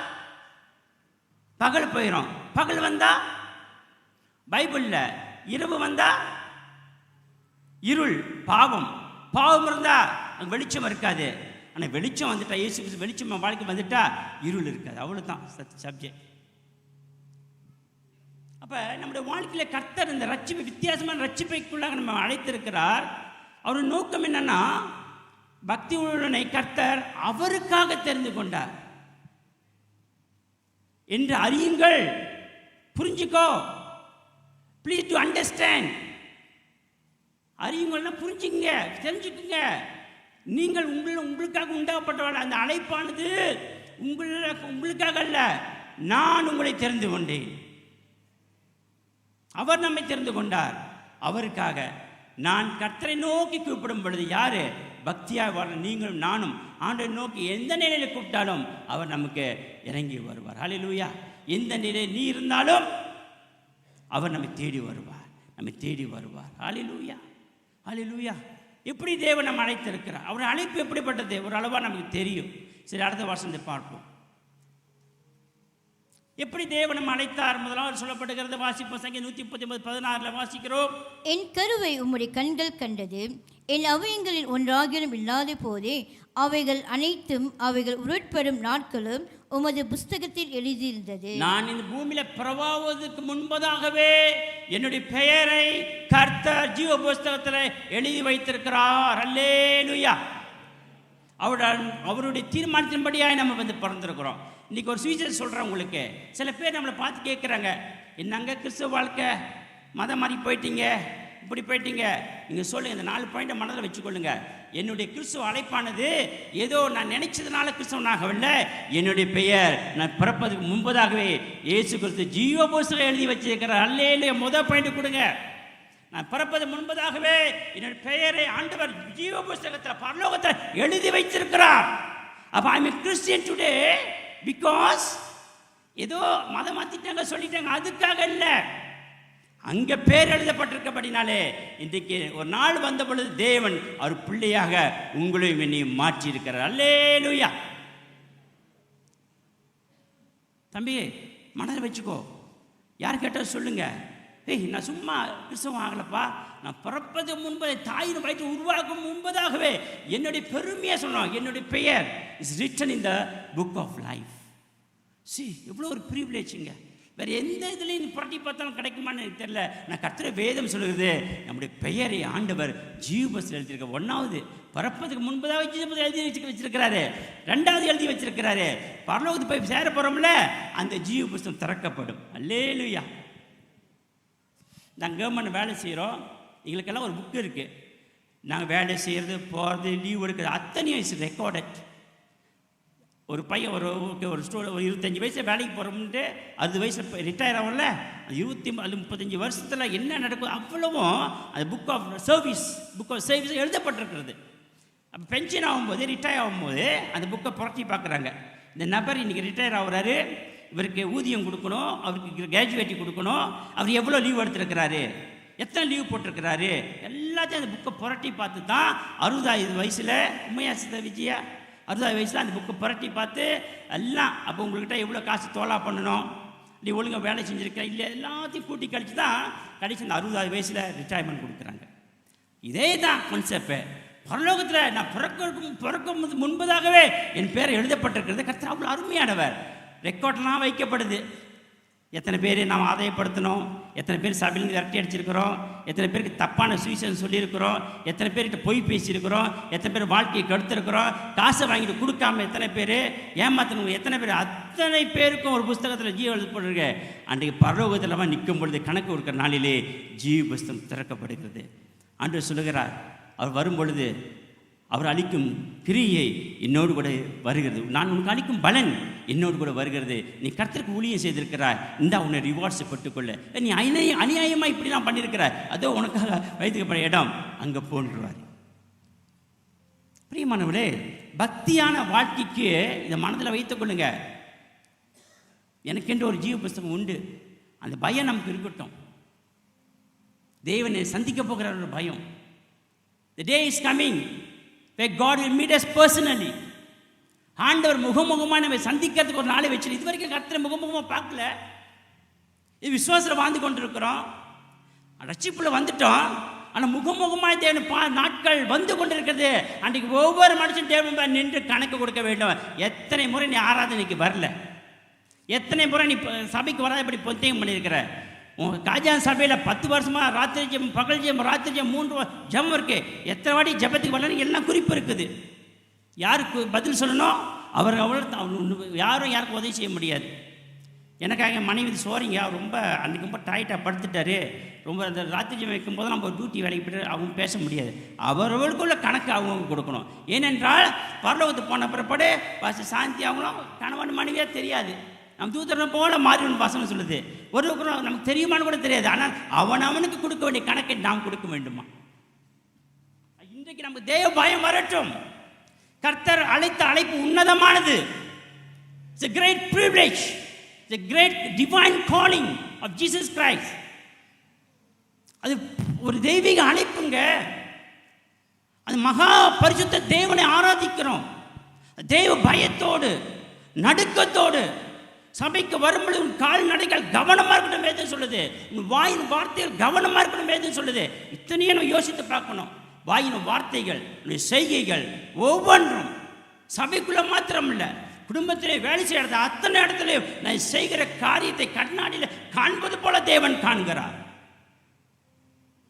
பகல் போயிடும். பகல் வந்தா பைபிளில் இரவு வந்தா இருள், பாவம். பாவம் இருந்தா அங்கே வெளிச்சம் இருக்காது. ஆனால் வெளிச்சம் வந்துட்டா, இயேசு கிறிஸ்து வெளிச்சம் வாழ்க்கை வந்துட்டா இருள் இருக்காது. அவ்வளோதான் சப்ஜெக்ட். அப்போ நம்முடைய வாழ்க்கையில் கர்த்தர் இந்த ரட்சிப்பை, வித்தியாசமான ரட்சிப்பைக்குள்ளாக நம்ம அழைத்திருக்கிறார். அவர் நோக்கம் என்னன்னா, பக்தி உள்ளவனை கர்த்தர் அவருக்காக தெரிந்து கொண்டார் என்று அறியுங்கள். புரிஞ்சுக்கோ, ப்ளீஸ் டு அண்டர்ஸ்டாண்ட். அறியுங்கள்னா புரிஞ்சுங்க, தெரிஞ்சுக்குங்க. நீங்கள் உங்களுக்காக உண்டாக்கப்பட்டவர்கள். அந்த அழைப்பானது உங்களுக்காக அல்ல. நான் உங்களை தெரிந்து கொண்டேன். அவர் நம்மை தெரிந்து கொண்டார். அவருக்காக நான் கர்த்தரை நோக்கி கூப்பிடும் பொழுது, யாரு பக்தியாக வாழ நீங்களும் நானும் ஆண்டவரை நோக்கி எந்த நிலையில கூப்பிட்டாலும் அவர் நமக்கு இறங்கி வருவார். ஹல்லேலூயா. எந்த நிலையில் நீ இருந்தாலும் அவர் நம்மை தேடி வருவார், நம்மை தேடி வருவார். ஹல்லேலூயா, ஹல்லேலூயா. எப்படி தேவன் நம்ம அழைத்திருக்கிறார், அவர் அழைப்பு எப்படிப்பட்டது ஒரு அளவாக நமக்கு தெரியும். சரி, அடுத்த வசனத்தை பார்ப்போம். எப்படி தேவன் நம்ம அழைத்தார் முதலாவது சொல்லப்படுகிறது. வாசிப்போம். சங்கீதம் 139:16 வாசிக்கிறோம். என் கருவை உம்முடைய கண்கள் கண்டது, என் அவயங்களில் ஒன்றாகிலும் இல்லாத போதே அவைகள் அனைத்தும் அவைகள் உருட்படும் நாட்களும் உமது புஸ்தகத்தில் எழுதியிருந்தது. நான் இந்த பூமியில பிறவாவதற்கு முன்பதாகவே என்னுடைய பெயரை கர்த்தர் ஜீவ புஸ்தகத்தில் எழுதி வைத்திருக்கிறார். அல்லேலூயா. அவருடைய தீர்மானத்தின்படியாக நம்ம பிறந்திருக்கிறோம். இன்னைக்கு ஒரு சுவிசேஷம் சொல்கிறேன் உங்களுக்கு. சில பேர் நம்மளை பார்த்து கேட்குறாங்க, என்னங்க கிறிஸ்துவ வாழ்க்கை, மதம் மாறி போயிட்டீங்க, இப்படி போயிட்டீங்க. நீங்கள் சொல்லுங்கள், இந்த 4 பாயிண்டை மனதில் வச்சுக்கொள்ளுங்க. என்னுடைய கிறிஸ்துவ அழைப்பானது ஏதோ நான் நினைச்சதுனால கிறிஸ்தவனாகவில்லை. என்னுடைய பெயர் நான் பிறப்பதுக்கு முன்பதாகவே இயேசு கிறிஸ்து ஜீவ புஸ்தகம் எழுதி வச்சிருக்கிறார். அல்லேலூயா. முதல் பாயிண்ட் கொடுங்க. நான் பிறப்பது முன்பதாகவே என்னுடைய பெயரை ஆண்டவர் ஜீவ புஸ்தகத்தில் பரலோகத்தில் எழுதி வைத்திருக்கிறார். அப்போ I am Christian today because ஏதோ மதம் மாற்றிட்டாங்க சொல்லிட்டாங்க, அதுக்காக இல்லை. அங்கே பேர் எழுதப்பட்டிருக்கப்படினாலே இன்றைக்கு ஒரு நாள் வந்த பொழுது தேவன் அவர் பிள்ளையாக உங்களையும் என்னையும் மாற்றி இருக்கிறார். அல்லேலூயா. தம்பி மனதில் வச்சுக்கோ. யார் கேட்டால் சொல்லுங்க, ஏய் நான் சும்மா கிறிஸ்தவம் ஆகலப்பா, நான் பிறப்பது முன்பே தாயின் வயிற்று உருவாக்கும் முன்பதாகவே என்னுடைய பெருமையாக சொன்னோம், என்னுடைய பெயர் is written in the book of life. எவ்வளோ ஒரு ப்ரிவிலேஜுங்க. வேறு எந்த இதுலேயும் புரட்டி பார்த்தாலும் கிடைக்குமான்னு எனக்கு தெரியல. நான் கர்த்தருடைய வேதம் சொல்லுகிறது, நம்முடைய பெயரை ஆண்டவர் ஜீவபுஸ்தகத்தில் எழுதியிருக்க. 1வது பிறப்பதுக்கு முன்பதாக ஜீவபுஸ்தகம் எழுதி வச்சிருக்கிறாரு. 2வது எழுதி வச்சிருக்கிறாரு. பரலோகத்துக்கு போய் சேர போகிறோம்ல, அந்த ஜீவபுஸ்தகம் திறக்கப்படும். அல்லேலூயா. நாங்கள் கவர்மெண்ட் வேலை செய்கிறோம். எங்களுக்கெல்லாம் ஒரு புக்கு இருக்குது. நாங்கள் வேலை செய்கிறது, போகிறது, லீவ் எடுக்கிறது அத்தனையும் இஸ் ரெக்கார்டட். ஒரு பையன் ஒரு 25 வயசு வேலைக்கு போகிறோம்ட்டு 60 வயசில் ரிட்டையர் ஆகல, 35 வருஷத்தில் என்ன நடக்கும் அவ்வளவும் அது புக் ஆஃப் சர்வீஸ் எழுதப்பட்டிருக்கிறது. அப்போ பென்ஷன் ஆகும்போது, ரிட்டையர் ஆகும்போது அந்த புக்கை புரட்டி பார்க்குறாங்க. இந்த நபர் இன்றைக்கி ரிட்டையர் ஆகுறாரு, இவருக்கு ஊதியம் கொடுக்கணும், அவருக்கு கிராஜுவேட்டி கொடுக்கணும், அவர் எவ்வளோ லீவ் எடுத்துருக்கிறாரு, எத்தனை லீவ் போட்டிருக்கிறாரு, எல்லாத்தையும் அந்த புக்கை புரட்டி பார்த்து தான் 65 வயசில் உண்மையா விஜயா 60 வயசில் அந்த புக்கை புரட்டி பார்த்து எல்லாம், அப்போ உங்கள்கிட்ட எவ்வளோ காசு தோலா பண்ணணும், நீ ஒழுங்காக வேலை செஞ்சுருக்க இல்லை, எல்லாத்தையும் கூட்டி கழிச்சு தான் கடைசி அந்த 60 வயசில் ரிட்டையர்மெண்ட் கொடுக்குறாங்க. இதே தான் கான்செப்ட். பரலோகத்தில் நான் பிறக்கும் முன்பதாகவே என் பேர் எழுதப்பட்டிருக்கிறது. கர்த்தர் அவ்வளோ அருமையானவர். ரெக்கார்ட்லாம் வைக்கப்படுது. எத்தனை பேர் நாம் ஆதாயப்படுத்தணும், எத்தனை பேர் சபையிலேருந்து விரட்டி அடிச்சிருக்கிறோம், எத்தனை பேருக்கு தப்பான சுவிசேஷம் சொல்லியிருக்கிறோம், எத்தனை பேர்கிட்ட பொய் பேசியிருக்கிறோம், எத்தனை பேர் வாழ்க்கையை கெடுத்திருக்கிறோம், காசை வாங்கிட்டு கொடுக்காம எத்தனை பேர் ஏமாத்தணும், எத்தனை பேர், அத்தனை பேருக்கும் ஒரு புஸ்தகத்தில் ஜீவ எழுதப்பட்டிருக்கு. அன்றைக்கு பரலோகத்தில் நிற்கும் பொழுது கணக்கு கொடுக்குற நாளிலே ஜீவ புஸ்தகம் திறக்கப்படுகிறது. ஆண்டவர் சொல்லுகிறார், அவர் வரும் பொழுது அவர் அளிக்கும் கிரியை என்னோடு கூட வருகிறது, நான் உனக்கு அளிக்கும் பலன் என்னோடு கூட வருகிறது, நீ கர்த்தருக்கு ஊழியம் செய்திருக்கிறாய், இந்த உன்னை ரிவார்ட்ஸை பெற்றுக்கொள்ள, நீ அநியாயமாக இப்படிலாம் பண்ணியிருக்கிறாய், அதோ உனக்காக வைத்துக்கப்பட்ட இடம் அங்கே போன்றுவார். பிரியமானவர்களே, பக்தியான வாழ்க்கைக்கு இதை மனதில் வைத்துக் கொள்ளுங்க. எனக்கென்று ஒரு ஜீவ புஸ்தகம் உண்டு. அந்த பயம் நமக்கு இருக்கட்டும். தேவனை சந்திக்க போகிற ஒரு பயம். The day is coming where God will meet us personally. ஆண்டவர் முகமுகமாக நம்ம சந்திக்கிறதுக்கு ஒரு நாளை வச்சு இது வரைக்கும் கர்த்தரை முகமுகமாக பார்க்கல. இது விசுவாசத்தில் வாழ்ந்து கொண்டு இருக்கிறோம், ரட்சிப்புல வந்துட்டோம். ஆனால் முகமுகமாக தேவன் நாட்கள் வந்து கொண்டிருக்கிறது. அன்றைக்கு ஒவ்வொரு மனுஷன் தேவன் நின்று கணக்கு கொடுக்க வேண்டும். எத்தனை முறை நீ ஆராதனைக்கு வரல, எத்தனை முறை நீ சபைக்கு வராத இப்படி பொத்தியம் பண்ணியிருக்கிற. உங்கள் காஜா சபையில் 10 வருஷமாக ராத்திரி ஜெபம், பகல் ஜெபம், ராத்திரி ஜெபம் 3 ஜெபம் இருக்கு. எத்தனை வாட்டி ஜெபத்துக்கு வரலன்னு எல்லாம் குறிப்பு இருக்குது. யாருக்கு பதில் சொல்லணும்? யாரும் யாருக்கும் உதவி செய்ய முடியாது. எனக்காக மனைவி சோறிங்க ரொம்ப அன்றைக்கி ரொம்ப டைட்டாக படுத்துட்டாரு, ரொம்ப அந்த ராத்திரி ஜெபம் வைக்கும்போது நம்ம டியூட்டி வேலைக்கு போய்ட்டு அவங்க பேச முடியாது. அவர்களுக்குள்ள கணக்கு அவங்க கொடுக்கணும். ஏனென்றால் பரலோகத்துக்கு போன பிறப்பாடு சாந்தி அவங்களும் கணவன் மனைவியாக தெரியாது. நம்ம தூதரனை போல மாறிவன் வசனம் சொல்லுது. ஒரு நமக்கு தெரியுமான்னு கூட தெரியாது. ஆனால் அவனுக்கு கொடுக்க வேண்டிய கணக்கை நாம் கொடுக்க வேண்டுமா? இன்றைக்கு நமக்கு தேவ பயம் வரட்டும். கர்த்தர் அழைத்த அழைப்பு உன்னதமானது. It's a great privilege. It's a great divine calling of Jesus Christ. அது ஒரு தெய்வீக அழைப்புங்க. அது மகா பரிசுத்த தேவனை ஆராதிக்கிறோம். தேவ பயத்தோடு நடுக்கத்தோடு சபைக்கு வரும்பொழுது உன் கால்நடைகள் கவனமாக இருக்கணும் வேதம் சொல்லுது. உன் வாயின் வார்த்தைகள் கவனமாக இருக்கணும் வேதம் சொல்லுது. இத்தனையே நம்ம யோசித்து பார்க்கணும். வாயின் வார்த்தைகள், செய்கைகள் ஒவ்வொன்றும் சபைக்குள்ள மாத்திரம் இல்லை, குடும்பத்திலே வேலை செய்யறது அத்தனை இடத்துல நான் செய்கிற காரியத்தை கண்ணாடியில் காண்பது போல தேவன் காண்கிறார்.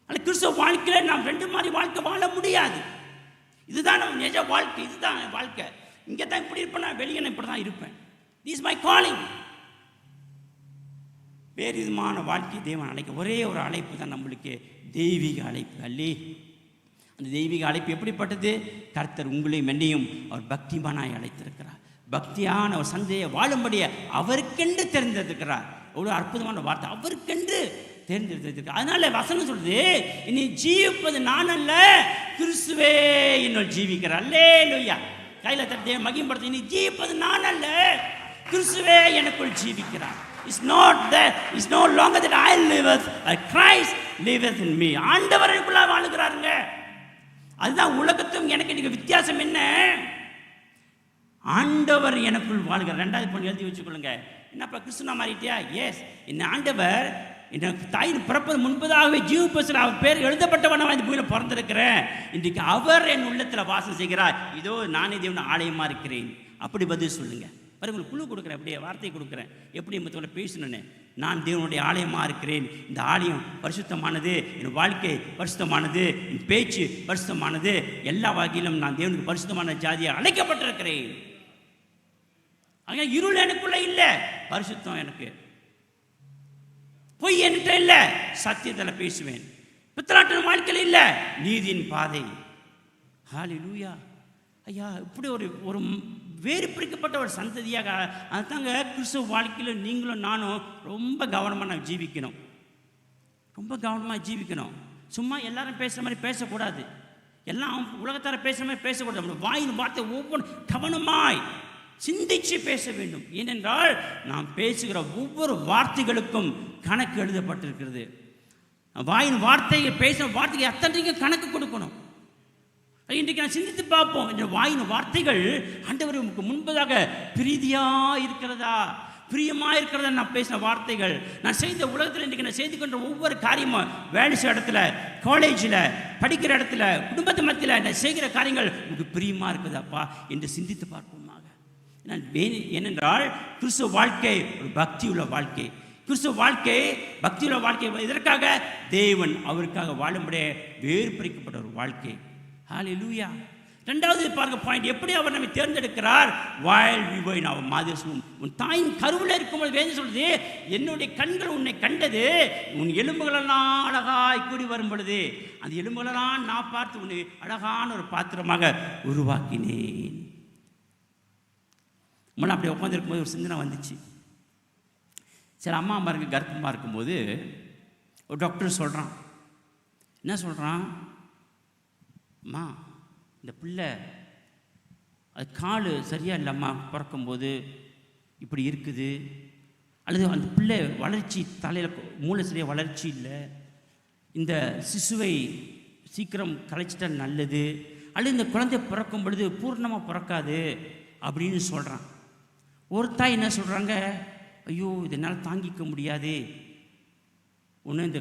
ஆனால் கிறிஸ்தவ வாழ்க்கையில நாம் 2 மாதிரி வாழ்க்கை வாழ முடியாது. இதுதான் நம்ம நிஜ வாழ்க்கை, இதுதான் வாழ்க்கை. இங்கே தான் இப்படி இருப்பேன், நான் வெளியே இப்படி தான் இருப்பேன். This is my calling. வேறு விதமான வாழ்க்கை தேவன் அழைக்க ஒரே ஒரு அழைப்பு தான் நம்மளுக்கு, தெய்வீக அழைப்பு. அல்லே, அந்த தெய்வீக அழைப்பு எப்படிப்பட்டது? கர்த்தர் உங்களையும் என்னையும் அவர் பக்திமானாய் அழைத்திருக்கிறார். பக்தியான ஒரு சந்தையை வாழும்படிய அவருக்கென்று தெரிந்திருக்கிறார். எவ்வளோ அற்புதமான வார்த்தை, அவருக்கென்று தேர்ந்தெடுத்திருக்கிறார். அதனால வசனம் சொல்லுது, இனி ஜீவிப்பது நான் அல்ல, கிறிஸ்துவே என்னுள் ஜீவிக்கிறார். அல்லேலூயா. கையில தட்டி மகிமைப்படுத்த, இனி ஜீவிப்பது நான் அல்ல, கிறிஸ்துவே எனக்குள் ஜீவிக்கிறார். It's no longer that I liveth, but Christ liveth in me. ஆண்டவர் எனக்குள்ள வாழுகிறாருங்க. அதுதான் உலகத்தும் எனக்கு இன்னைக்கு வித்தியாசம் என்ன? ஆண்டவர் எனக்குள் வாழ்கிறார். 2வது பொண்ணு எழுதி வச்சுக்கொள்ளுங்க. என்னப்பா கிறிஸ்துவனா மாறிட்டியா? எஸ், இந்த ஆண்டவர் எனக்கு தாயின் பிறப்பது முன்பதாகவே ஜீவபுஸ்தகத்தில் அவர் பேர் எழுதப்பட்டவனாக இந்த பூமியில் பிறந்திருக்கிறேன். இன்றைக்கு அவர் என் உள்ளத்தில் வாசம் செய்கிறார். இதோ நானே தேவன் ஆலயமாக இருக்கிறேன். அப்படி பதில் சொல்லுங்க. உங்களுக்கு குழு கொடுக்குறேன், அப்படியே வார்த்தை கொடுக்குறேன், எப்படி மற்றவங்களை பேசணுன்னு. நான் தேவனுடைய ஆலயமாக இருக்கிறேன். இந்த ஆலயம் பரிசுத்தமானது, என் வாழ்க்கை பரிசுத்தமானது, என் பேச்சு பரிசுத்தமானது, எல்லா வகையிலும் நான் தேவனுக்கு பரிசுத்தமான ஜாதியாக அழைக்கப்பட்டிருக்கிறேன். ஆனால் இருள் எனக்குள்ள இல்லை, பரிசுத்தம் எனக்கு. பொய் என்கிட்ட இல்லை, சத்தியத்தில் பேசுவேன். பித்தலாட்டம் வாழ்க்கையில் இல்லை, நீதியின் பாதை. ஹல்லேலூயா. ஐயா, இப்படி ஒரு வேறு பிரிக்கப்பட்ட ஒரு சந்ததியாக. அதுதாங்க கிறிஸ்துவ வாழ்க்கையில் நீங்களும் நானும் ரொம்ப கவனமாக ஜீவிக்கணும். ரொம்ப கவனமாக ஜீவிக்கணும். சும்மா எல்லாரும் பேசுகிற மாதிரி பேசக்கூடாது, எல்லாம் உலகத்தார பேசுகிற மாதிரி பேசக்கூடாது. நம்ம வாயின் வார்த்தை ஒவ்வொரு கவனமாய் சிந்திச்சு பேச வேண்டும். ஏனென்றால் நாம் பேசுகிற ஒவ்வொரு வார்த்தைகளுக்கும் கணக்கு எழுதப்பட்டிருக்கிறது. வாயின் வார்த்தையை பேசுகிற வார்த்தைக்கு அத்தனைக்கும் கணக்கு கொடுக்கணும். இன்றைக்கு நான் சிந்தித்து பார்ப்போம், இந்த வாயின் வார்த்தைகள் ஆண்டவருக்கு முன்பதாக பிரீதியாக இருக்கிறதா, பிரியமாக இருக்கிறதா? நான் பேசின வார்த்தைகள், நான் செய்த உலகத்தில் இன்றைக்கு நான் செய்து கொண்ட ஒவ்வொரு காரியமும், வேலை செய்கிற இடத்துல, காலேஜில் படிக்கிற இடத்துல, குடும்பத்து மத்தியில் நான் செய்கிற காரியங்கள் உங்களுக்கு பிரியமாக இருக்குதாப்பா என்று சிந்தித்து பார்ப்போமாக. ஏனென்றால் கிறிஸ்துவ வாழ்க்கை ஒரு பக்தியுள்ள வாழ்க்கை. கிறிஸ்துவ வாழ்க்கை பக்தியுள்ள வாழ்க்கை. இதற்காக தேவன் அவருக்காக வாழும்படியே வேறு பிரிக்கப்பட்ட ஒரு வாழ்க்கை. ஹல்லேலூயா. 2வது பாருங்க பாயிண்ட், எப்படி அவர் நம்மை தேர்ந்தெடுக்கிறார்? while we were in our mother's womb. உன் தாயின் கருவில் இருக்கும்போது வேதம் சொல்லுது, என்னுடைய கண்கள் உன்னை கண்டது, உன் எலும்புகளெல்லாம் அழகாய் கூடி வரும் பொழுது அந்த எலும்புகளெல்லாம் நான் பார்த்து உன்னை அழகான ஒரு பாத்திரமாக உருவாக்கினேன். முன்ன அப்படி உட்காந்துருக்கும்போது ஒரு சிந்தனை வந்துச்சு. சரி, அம்மா அம்மாருக்கு கர்ப்பமாக இருக்கும்போது ஒரு டாக்டர் சொல்கிறான். என்ன சொல்கிறான்? அம்மா, இந்த பிள்ளை அது கால் சரியாக இல்லைம்மா, பிறக்கும்போது இப்படி இருக்குது, அல்லது அந்த பிள்ளை வளர்ச்சி தலையில் மூளை சரியாக வளர்ச்சி இல்லை, இந்த சிசுவை சீக்கிரம் கலைச்சிட்டால் நல்லது, அல்லது இந்த குழந்தை பிறக்கும் பொழுது பூர்ணமாக பிறக்காது அப்படின்னு சொல்கிறான். ஒரு தாய் என்ன சொல்கிறாங்க, ஐயோ இதனால் தாங்கிக்க முடியாது, ஒன்று இந்த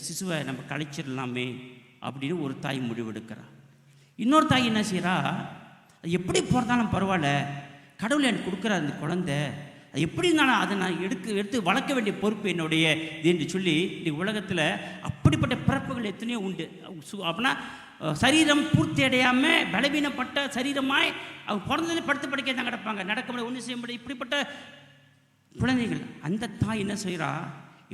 சிசுவை நம்ம கழிச்சிடலாமே அப்படின்னு ஒரு தாய் முடிவெடுக்கிறா. இன்னொரு தாய் என்ன செய்கிறா, எப்படி பிறந்தாலும் பரவாயில்ல, கடவுள் எனக்கு கொடுக்குற அந்த குழந்தை அது எப்படி இருந்தாலும் அதை நான் எடுத்து வளர்க்க வேண்டிய பொறுப்பு என்னுடைய இது என்று சொல்லி இந்த உலகத்தில் அப்படிப்பட்ட பிறப்புகள் எத்தனையோ உண்டு. அப்படின்னா சரீரம் பூர்த்தி அடையாமல் பலவீனப்பட்ட சரீரமாய் அவங்க பிறந்தது படுத்து படிக்க தான் கிடப்பாங்க, நடக்க முடியாது, ஒன்றும் செய்ய முடியாது. இப்படிப்பட்ட குழந்தைகள். அந்த தாய் என்ன செய்கிறா,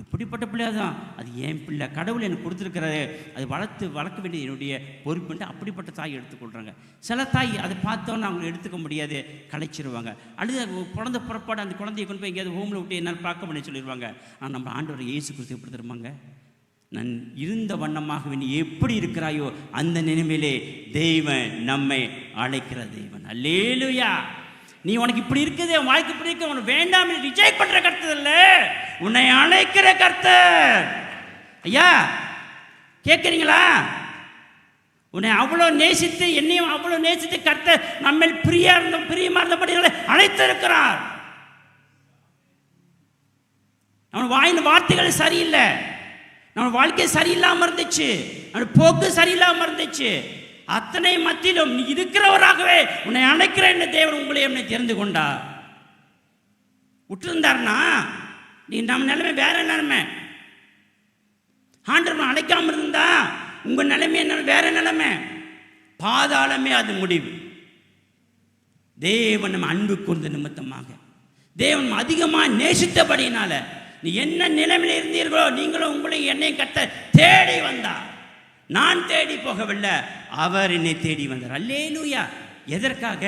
எப்படிப்பட்ட பிள்ளையா தான் அது என் பிள்ளை, கடவுள் எனக்கு கொடுத்துருக்கிறாரு, அது வளர்க்க வேண்டியது என்னுடைய பொறுப்புன்ட்டு அப்படிப்பட்ட தாய் எடுத்துக்கொள்கிறாங்க. சில தாய் அதை பார்த்தோன்னு அவங்க எடுத்துக்க முடியாது, கலைச்சிருவாங்க. அடுத்து குழந்தை புறப்பாடு அந்த குழந்தைய கொண்டு போய் எங்கேயாவது ஹோமில் விட்டு என்னால் பார்க்க முடியும் சொல்லிடுவாங்க. ஆனால் நம்ம ஆண்டவர் இயேசு கிறிஸ்து எப்படி தருவாங்க, நான் இருந்த வண்ணமாக நீ எப்படி இருக்கிறாயோ அந்த நிலைமையிலே தெய்வன் நம்மை அழைக்கிற தெய்வன். அல்லேலூயா. நீ உனக்கு இப்படி இருக்குது, உன் வாழ்க்கை இப்படி இருக்கு, உனக்கு வேண்டாம் ரிஜெக்ட் பண்ற கர்த்தர் இல்ல, உன்னை அழைக்கிற கர்த்தர். ஐயா கேட்குறீங்களா? உன்னை அவ்வளோ நேசித்து என்னையும் அவ்வளோ நேசித்து கர்த்தர் நம்ம பிரியமா இருந்தபடிகளை அழைத்திருக்கிறார். அவன் வாயின் வார்த்தைகள் சரியில்லை, நம்ம வாழ்க்கை சரியில்லாமல் இருந்துச்சு, நம்ம போக்கு சரியில்லாமல் இருந்துச்சு. அத்தனை மத்தியிலும் நீ இருக்கிறவராகவே உன்னை அழைக்கிற என்ன தேவன் உங்களை என்னை தெரிந்து கொண்டார். விட்டுருந்தார்னா நீ நம்ம நிலைமை வேற நிலைமை. ஆண்டவர் அழைக்காம இருந்தா உங்க நிலைமை என்ன வேற நிலைமை, பாதாளமே அது முடிவு. தேவன் நம்ம அன்பு கூர்ந்த நிமித்தமாக, தேவன் அதிகமாக நேசித்தபடினால நீ என்ன நிலைமையில் இருந்தீர்களோ நீங்களும் உங்களையும் என்னையும் கத்த தேடி வந்தார். நான் தேடி போகவில்லை, அவர் என்னை தேடி வந்தார். அல்லேலூயா. எதற்காக?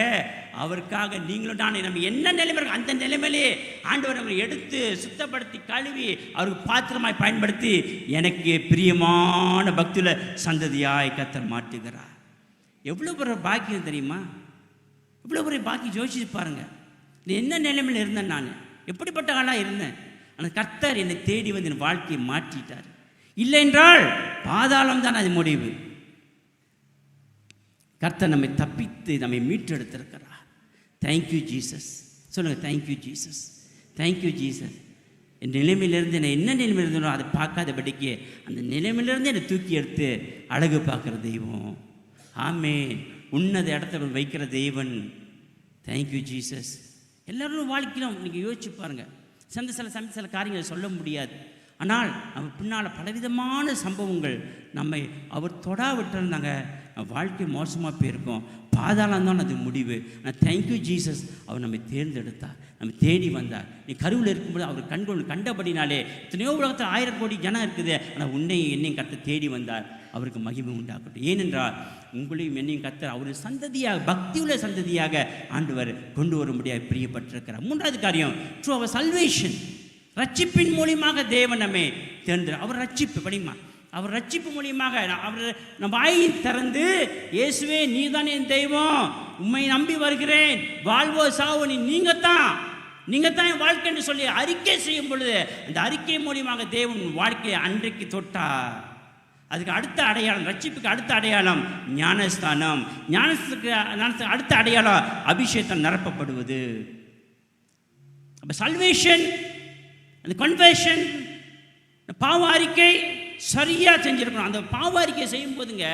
அவருக்காக. நீங்களும் நான் நம்ம என்ன நிலைமை அந்த நிலைமையிலே ஆண்டவர் நம்மை எடுத்து சுத்தப்படுத்தி கழுவி அவருக்கு பாத்திரமாய் பயன்படுத்தி எனக்கு பிரியமான பக்தியுள்ள சந்ததியாய் கர்த்தர் மாட்டுகிறார். எவ்வளோ பெரிய பாக்கியம் தெரியுமா? இவ்வளோ பெரிய பாக்கியம் யோசிச்சு பாருங்க. நீ என்ன நிலைமையில் இருந்தேன், நான் எப்படிப்பட்ட ஆளாக இருந்தேன், ஆனால் கர்த்தர் என்னை தேடி வந்து என் வாழ்க்கையை மாற்றிட்டார். இல்லை என்றால் பாதாளம் தான் அது முடிவு. கர்த்தர் நம்மை தப்பித்து நம்மை மீட்டெடுத்திருக்கிறார். Thank you Jesus. சொல்லுங்கள், தேங்க்யூ ஜீசஸ், தேங்க்யூ ஜீசஸ். என் நிலைமையிலிருந்து நான் என்ன நிலைமையில் இருந்தனோ அதை பார்க்காதபடிக்கு அந்த நிலைமையிலிருந்து என்னை தூக்கி எடுத்து அழகு பார்க்குற தெய்வம். ஆமென். உன்னத இடத்துல வைக்கிற தெய்வன். Thank you Jesus. எல்லோரும் வாழ்க்கையிலும் நீங்கள் யோசிச்சு பாருங்கள். சில காரியங்களை சொல்ல முடியாது, ஆனால் நம்ம பின்னால் பலவிதமான சம்பவங்கள் நம்மை அவர் தொடாவிட்டிருந்தாங்க, வாழ்க்கை மோசமாக போயிருக்கோம், பாதாளம் தான் அது முடிவு. நான் தேங்க்யூ ஜீசஸ், அவர் நம்மை தேர்ந்தெடுத்தார், நம்ம தேடி வந்தார். நீ கருவில் இருக்கும்போது அவர் கண்கள் கண்டபடினாலே எத்தனையோ உலகத்தில் 1000 கோடி ஜனம் இருக்குது, ஆனால் உன்னையும் என்னையும் கர்த்தர் தேடி வந்தார். அவருக்கு மகிமை உண்டாக்கட்டும். ஏனென்றால் உங்களையும் என்னையும் கர்த்தர் அவருடைய சந்ததியாக, பக்தியுள்ள சந்ததியாக ஆண்டவர் கொண்டு வரும்படியாக பிரியப்பட்டிருக்கிறார். மூன்றாவது காரியம், த்ரூ அவர் சல்வேஷன், ரட்சிப்பின் மூலியமாக தேவன் நம்மை தேர்ந்து, அவர் ரட்சிப்பு படிமா, அவர் ரட்சிப்பு மூலியமாக அவர் நம்ம வாயை திறந்து, இயேசுவே நீ தான் என் தெய்வம், உம்மை நம்பி வருகிறேன், வாழ்வோ சாவோ நீங்கள் தான் என் வாழ்க்கை என்று சொல்லி அறிக்கை செய்யும் பொழுது அந்த அறிக்கை மூலியமாக தேவன் வாழ்க்கையை அன்றைக்கு தொட்டார். அதுக்கு அடுத்த அடையாளம், ரட்சிப்புக்கு அடுத்த அடையாளம் ஞானஸ்தானம், ஞானத்துக்கு அடுத்த அடையாளம் அபிஷேகம் நிரப்பப்படுவது. அப்போ சல்வேஷன், அந்த கன்வர்ஷன், பாவ அறிக்கை சரியாக செஞ்சுருக்கணும். அந்த பாவ அறிக்கை செய்யும் போதுங்க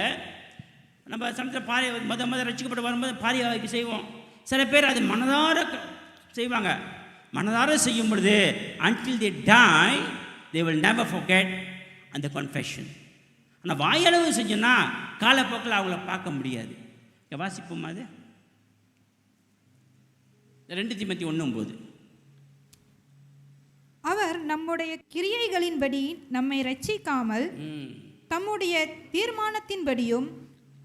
நம்ம சமயத்தில் பாரிய மத ரசிக்கப்பட்டு வரும்போது பாரிய அறிக்கை செய்வோம். சில பேர் அது மனதார செய்வாங்க. மனதார செய்யும் பொழுது until they die they will never forget அந்த கன்ஃபெஷன். ஆனால் வாயளவு செஞ்சோன்னா காலப்போக்கில் அவங்கள பார்க்க முடியாது. வாசிப்போம், அது 2 தீமோத்தேயு 1:9. அவர் நம்முடைய கிரியைகளின்படி நம்மை ரட்சிக்காமல் தம்முடைய தீர்மானத்தின்படியும்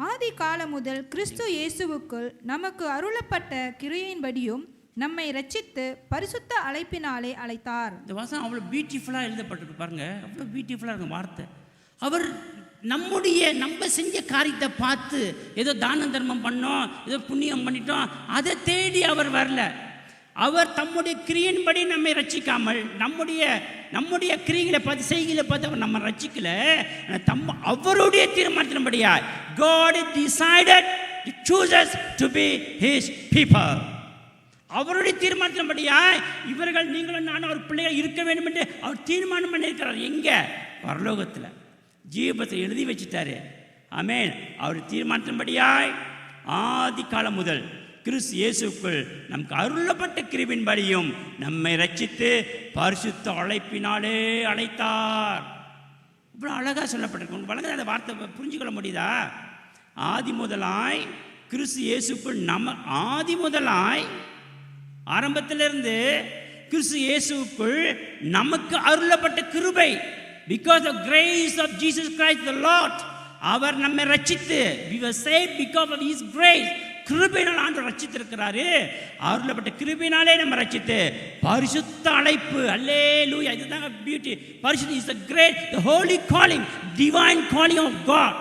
ஆதி காலம் முதல் கிறிஸ்து இயேசுவுக்குள் நமக்கு அருளப்பட்ட கிரியையின்படியும் நம்மை ரட்சித்து பரிசுத்த அழைப்பினாலே அழைத்தார். இந்த வசனம் அவ்வளோ பியூட்டிஃபுல்லாக எழுதப்பட்டிருக்கு பாருங்க, அவ்வளோ பியூட்டிஃபுல்லாக இருக்கும் வார்த்தை. அவர் நம்ம செஞ்ச காரியத்தை பார்த்து ஏதோ தான தர்மம் பண்ணோம், ஏதோ புண்ணியம் பண்ணிட்டோம், அதை தேடி அவர் வரல. அவர் தம்முடைய கிரியையின்படி நம்மை ரட்சிக்காமல் நம்முடைய கிரியைகளை பார்த்து செய்கைகளை பார்த்து அவர் நம்ம ரட்சிக்கல. அவருடைய தீர்மானத்தின்படியா God decided He chooses to be His people. அவருடைய தீர்மானத்தின்படியாய் இவர்கள் நீங்களும் நானும் அவர் பிள்ளைகள் இருக்க வேண்டும் என்று அவர் தீர்மானம் பண்ணியிருக்கிறார். எங்கே? பரலோகத்தில் ஜீவத்தை எழுதி வச்சுட்டாரு. ஆமென். அவர் தீர்மானத்தின்படியாய் ஆதி காலம் முதல் கிறிஸ்து இயேசுக்குள் நமக்கு அருளப்பட்ட கிருபையின்படியும் நம்மை ரட்சித்து பரிசுத்த அழைப்பினாலே அழைத்தார். இவ்வளோ அழகாக சொல்லப்பட்டிருக்கு. உங்களுக்கு வழங்க அந்த வார்த்தை புரிஞ்சுக்கொள்ள முடியுதா? ஆதி முதலாய் கிறிஸ்து இயேசுக்குள் நம்ம ஆதி முதலாய் ஆரம்பத்திலிருந்து கிறிஸ்து இயேசுக்குள் நமக்கு அருளப்பட்ட கிருபை, because of grace of Jesus Christ the Lord, அவர் நம்மை ரட்சித்து, we were saved because of His grace. கிருபையினால் ஆண்டவர் ரட்சித்திருக்கிறாரு. அருளப்பட்ட கிருபையினாலே நம்ம ரட்சித்து பரிசுத்த அழைப்பு. அல்லேலூயா. இதுதாங்க பியூட்டி. பரிசுத்த is the great, the holy calling, divine calling of God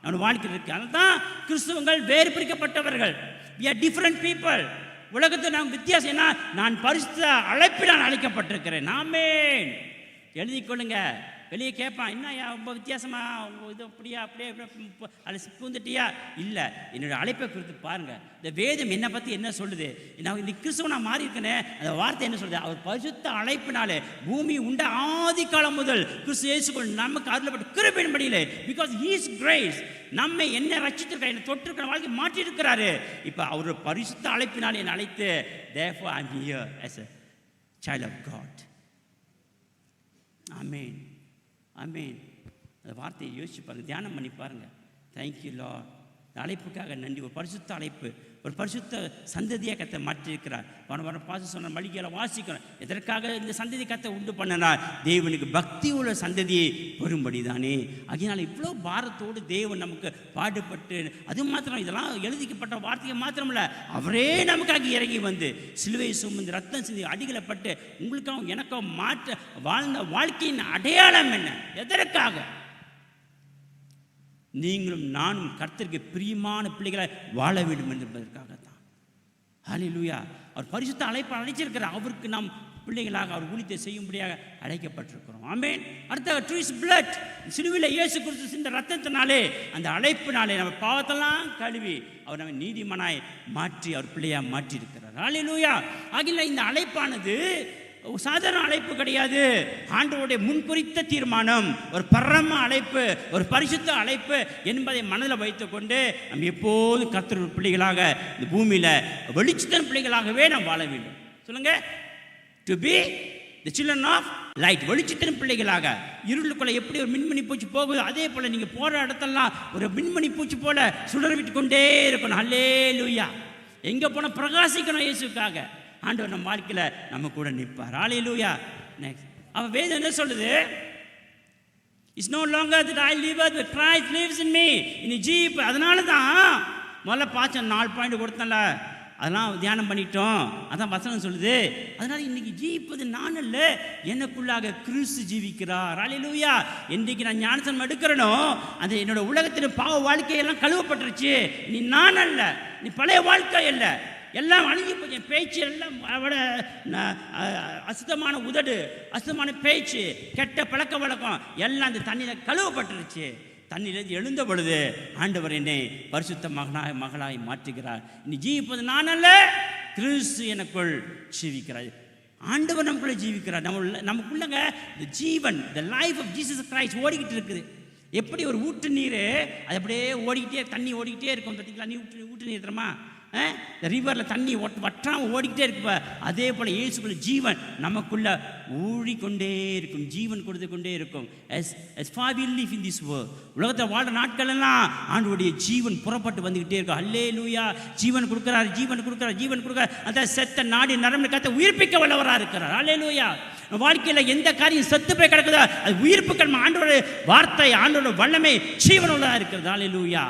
நம்ம வாழ்க்கையில் இருக்கு. அதுதான் கிறிஸ்துவங்கள் வேறு பிரிக்கப்பட்டவர்கள். we are different people. உலகத்தில் நாம் வித்தியாசம் என்ன? நான் பரிசுத்த அழைப்பினால் அழைக்கப்பட்டிருக்கிறேன். ஆமென். எழுதி கொள்ளுங்க. வெளியே கேட்பான், என்னையா ரொம்ப வித்தியாசமா இது அப்படியா அப்படியே அது பூந்துட்டியா? இல்லை, என்னோட அழைப்பை குறித்து பாருங்க. இந்த வேதம் என்னை பற்றி என்ன சொல்லுது? நான் இந்த கிறிஸ்துவ நான் மாறி இருக்கேனே, அந்த வார்த்தை என்ன சொல்லுது? அவர் பரிசுத்த அழைப்பினாலே பூமி உண்ட ஆதி காலம் முதல் கிறிஸ்து இயேசுக்குள் நமக்கு அருளப்பட்ட கிருபையின்படியிலே, பிகாஸ் ஹீஸ் கிரேஸ், நம்மை என்ன ரட்சித்திருக்காரு, என்ன தொட்டிருக்கிற வாழ்க்கை மாற்றிருக்கிறாரு. இப்போ அவர் பரிசுத்த அழைப்பினாலே என்னை அழைத்து, therefore I am here as a child of God. ஆமென். ஆமென். அந்த வார்த்தையை யோசிச்சு பாருங்கள், தியானம் பண்ணி பாருங்கள். Thank you Lord. இந்த அழைப்புக்காக நன்றி. ஒரு பரிசுத்த அழைப்பு, ஒரு பரிசுத்த சந்ததியை கத்தை மாற்றியிருக்கிறார். வர பாச சொன்ன மளிகையில் வாசிக்கிறோம். எதற்காக இந்த சந்ததி கத்தை உண்டு பண்ணினார்? தேவனுக்கு பக்தி உள்ள சந்ததியை வரும்படி தானே. அதனால் இவ்வளோ பாரத்தோடு தேவன் நமக்கு பாடுபட்டு, அது மாத்திரம் இதெல்லாம் எழுதிக்கப்பட்ட வார்த்தையை மாத்திரமில்ல, அவரே நமக்காக இறங்கி வந்து சிலுவை சுமந்து ரத்தம் சிந்தி அடிகளை பட்டு உங்களுக்காகவும் எனக்கும் மாற்ற வாழ்ந்த வாழ்க்கையின் அடையாளம் என்ன? எதற்காக? நீங்களும் நானும் கர்த்தருக்கு பிரியமான பிள்ளைகளை வாழ வேண்டும் என்பதற்காகத்தான். ஹல்லேலூயா. அவர் பரிசுத்த அழைப்பு அழைச்சிருக்கிறார். அவருக்கு நாம் பிள்ளைகளாக அவர் ஊழியத்தை செய்யும்படியாக அழைக்கப்பட்டிருக்கிறோம். ஆமென். அடுத்த டு ஹிஸ் பிளட், சிலுவையில் இயேசு கிறிஸ்து சிந்த ரத்தத்தினாலே, அந்த அழைப்பினாலே நம்ம பாவத்தெல்லாம் கழுவி அவர் நம்ம நீதிமானாய் மாற்றி அவர் பிள்ளையாக மாற்றியிருக்கிறார். ஹல்லேலூயா. ஆகிய இந்த அழைப்பானது சாதாரண அழைப்பு கிடையாது. ஆண்டவருடைய முன்குறித்த தீர்மானம், ஒரு பரம அழைப்பு, ஒரு பரிசுத்த அழைப்பு என்பதை மனதில் வைத்துக்கொண்டு நம்ம எப்போதும் கர்த்தர் பிள்ளைகளாக இந்த பூமியில் வெளிச்சத்தின் பிள்ளைகளாகவே நாம் வாழ வேண்டும். சொல்லுங்க, to be the children of light, வெளிச்சத்தின் பிள்ளைகளாக. இருளுக்குள்ள எப்படி ஒரு மின்மணி பூச்சி போகுது, அதே போல் நீங்கள் போகிற இடத்தெல்லாம் ஒரு மின்மணி பூச்சி போல சுடர விட்டு கொண்டே இருக்கணும். ஹல்லேலூயா. எங்கே போனால் பிரகாசிக்கணும் இயேசுக்காக. ஆண்டவர் நம்ம வாழ்க்கையில் நம்ம கூட நிற்பார். ஹல்லேலூயா. நெக்ஸ்ட், அவன் வேதம் என்ன சொல்லுது? It's no longer that I live but Christ lives in me. இனி ஜீப். அதனால தான் முதல்ல பாய்ச்ச 4 பாயிண்ட் கொடுத்தல, அதெல்லாம் தியானம் பண்ணிட்டோம். அதான் வசனம் சொல்லுது. அதனால இன்னைக்கு ஜீவிப்பது நான் அல்ல, எனக்குள்ளாக கிறிஸ்து ஜீவிக்கிறார். ஹல்லேலூயா. என்றைக்கு நான் ஞானஸ்நானம் எடுக்கிறேனோ, அந்த என்னோட உலகத்தின் பாவ வாழ்க்கையெல்லாம் கழுவப்பட்டுருச்சு. நீ நான் அல்ல, நீ பழைய வாழ்க்கை அல்ல, எல்லாம் அழிஞ்சு போச்சு. என் பேச்சு எல்லாம் அவட அசுத்தமான உதடு, அசுத்தமான பேச்சு, கெட்ட பழக்க வழக்கம் எல்லாம் அந்த தண்ணியில் கழுவப்பட்டுருச்சு. தண்ணியிலிருந்து எழுந்த பொழுது ஆண்டவர் என்னை பரிசுத்த மகளாய் மாற்றுகிறார். நீ ஜீவிப்பது நான் அல்ல, கிறிஸ்து எனக்குள் ஜீவிக்கிறார். ஆண்டவர் நமக்குள்ளே ஜீவிக்கிறார். நமக்குள்ளங்க இந்த ஜீவன், the life of Jesus Christ ஓடிக்கிட்டு இருக்குது. எப்படி ஒரு ஊற்று நீர் அது அப்படியே ஓடிக்கிட்டே, தண்ணி ஓடிக்கிட்டே இருக்கும். பார்த்தீங்களா? நீ ஊற்று நீர் தெரியுமா? இந்த ரிவரில் தண்ணி வற்றாமல் ஓடிக்கிட்டே இருக்குப்ப, அதே போல் இயேசுக்குள்ள ஜீவன் நமக்குள்ள ஊழிக்கொண்டே இருக்கும், ஜீவன் கொடுத்து கொண்டே இருக்கும். as far we live in this world, உலகத்தில் வாழ்கிற நாட்களெல்லாம் ஆண்டவருடைய ஜீவன் புறப்பட்டு வந்துக்கிட்டே இருக்கும். ஹல்லேலூயா. ஜீவன் கொடுக்குறார், ஜீவன் கொடுக்குறார், ஜீவன் கொடுக்குறார். அந்த செத்த நாடி நரம்பு கத்தை உயிர்ப்பிக்க வல்லவராக இருக்கிறார். ஹல்லேலூயா. வாழ்க்கையில் எந்த காரியம் செத்து போய் கிடக்குதோ அது உயிர்ப்புக்கள். ஆண்டவருடைய வார்த்தை, ஆண்டவருடைய வல்லமை ஜீவன் உள்ளதாக இருக்கிறது. ஹல்லேலூயா.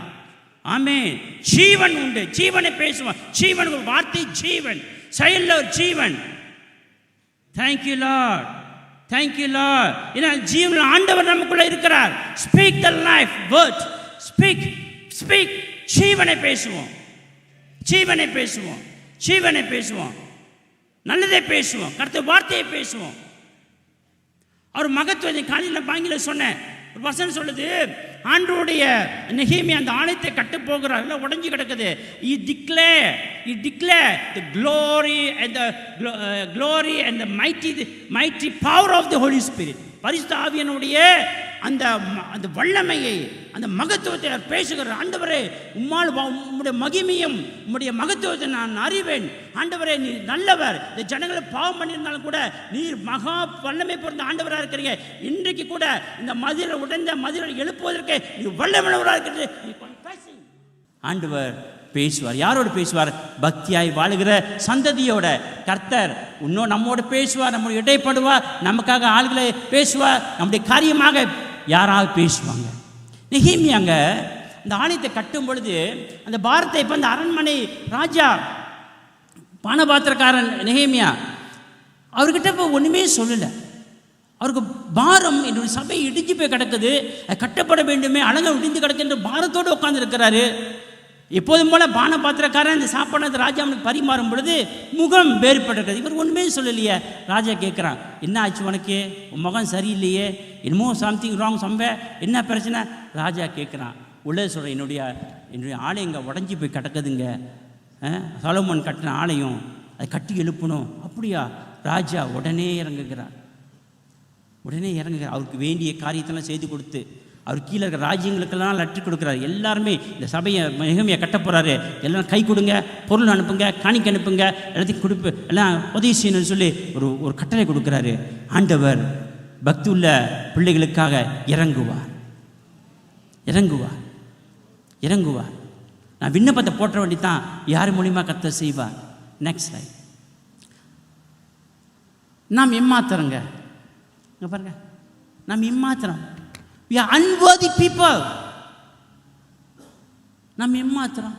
ஆமென். ஜீவன் உண்டு, ஜீவனை பேசுவோம். ஜீவன் ஒரு வார்த்தை, ஜீவன் செயல்ல ஒரு ஜீவன். Thank you Lord, thank you Lord. ஏன்னா ஜீவன் ஆண்டவர் நமக்குள்ள இருக்கிறார். Speak the life word, speak speak. ஜீவனை பேசுவோம், ஜீவனை பேசுவோம், ஜீவனை பேசுவோம், நல்லதை பேசுவோம், கர்த்தர் வார்த்தையை பேசுவோம். அவர் மகத்துவத்தை காலையில் பாங்கில சொன்னேன். ஒரு வசனம் சொல்லுது, ஆண்டவருடைய நெகேமியா அந்த ஆலயத்தை கட்ட போகிறார், எல்லாம் உடைஞ்சு கிடக்குது. He declare the glory and the mighty power of the Holy Spirit. பரிசுத்த ஆவியானுடைய அந்த வல்லமையை, அந்த மகத்துவத்தை அவர் பேசுகிறார். ஆண்டவரே, உம்முடைய மகிமையும் உம்முடைய மகத்துவத்தை நான் அறிவேன். ஆண்டவரே, நீ நல்லவர். இந்த ஜனங்களை பாவம் பண்ணியிருந்தாலும் கூட நீர் மகா வல்லமை பொருந்த ஆண்டவராக இருக்கிறீங்க. இன்றைக்கு கூட இந்த மதிலை உடைந்த மதிலை எழுப்புவதற்கு நீ வல்லமையுள்ளவராக இருக்கிறது. ஆண்டவர் பேசுவார். யாரோடு பேசுவார்? பக்தியாய் வாழுகிற சந்ததியோட. கர்த்தர் இன்னும் நம்மோடு பேசுவார், நம்மோட இடைப்படுவார், நமக்காக ஆள்களை பேசுவார், நம்முடைய காரியமாக யாராவது பேசுவாங்க. நெகேமியாங்க இந்த ஆலயத்தை கட்டும் பொழுது அந்த பாரத்தை இப்போ அந்த அரண்மனை ராஜா பானபாத்திரக்காரன் நெகேமியா அவர்கிட்ட இப்போ ஒன்றுமே சொல்லலை. அவருக்கு பாரம், என்னுடைய சபை இடிஞ்சு போய் கிடக்குது, அது கட்டப்பட வேண்டுமே, அழகாக இடிஞ்சு கிடக்குன்ற பாரத்தோடு உட்காந்துருக்கிறாரு. எப்போதும் போல பானபாத்திரக்காரன் இந்த சாப்பாடு ராஜா அவனுக்கு பரிமாறும் பொழுது முகம் வேறுபட்டிருக்கிறது. இவர் ஒன்றுமே சொல்லலையே. ராஜா கேட்குறான், என்ன ஆச்சு உனக்கு? உன் முகம் சரியில்லையே, என்னமோ சம்திங் ராங் சம்பே, என்ன பிரச்சனை? ராஜா கேட்குறான். உள்ளே சொல்கிறேன், என்னுடைய ஆலயங்க உடஞ்சி போய் கிடக்குதுங்க, சாலமோன் கட்டின ஆலயம், அதை கட்டி எழுப்பணும். அப்படியா? ராஜா உடனே இறங்குகிறார். அவருக்கு வேண்டிய காரியத்தெல்லாம் செய்து கொடுத்து அவர் கீழே இருக்கிற ராஜ்யங்களுக்கெல்லாம் லெட்டர் கொடுக்குறாரு. எல்லாருமே இந்த சபையை நெகேமியா கட்ட போகிறாரு, எல்லாம் கை கொடுங்க, பொருள் அனுப்புங்க, காணிக்கை அனுப்புங்க, எல்லாத்தையும் கொடுப்பு, எல்லாம் உதவி செய்யணும்னு சொல்லி ஒரு கட்டளை கொடுக்குறாரு. ஆண்டவர் பக்தி உள்ள பிள்ளைகளுக்காக இறங்குவார். நான் விண்ணப்பத்தை போட்ட வேண்டி தான் யார் மூலியமாக கர்த்தர் செய்வார். Next line. நாம் ஏமாத்துறோங்க. இங்கே பாருங்க, நாம் ஏமாத்துறோம். We are unworthy people. நாம் ஏமாத்துறோம்.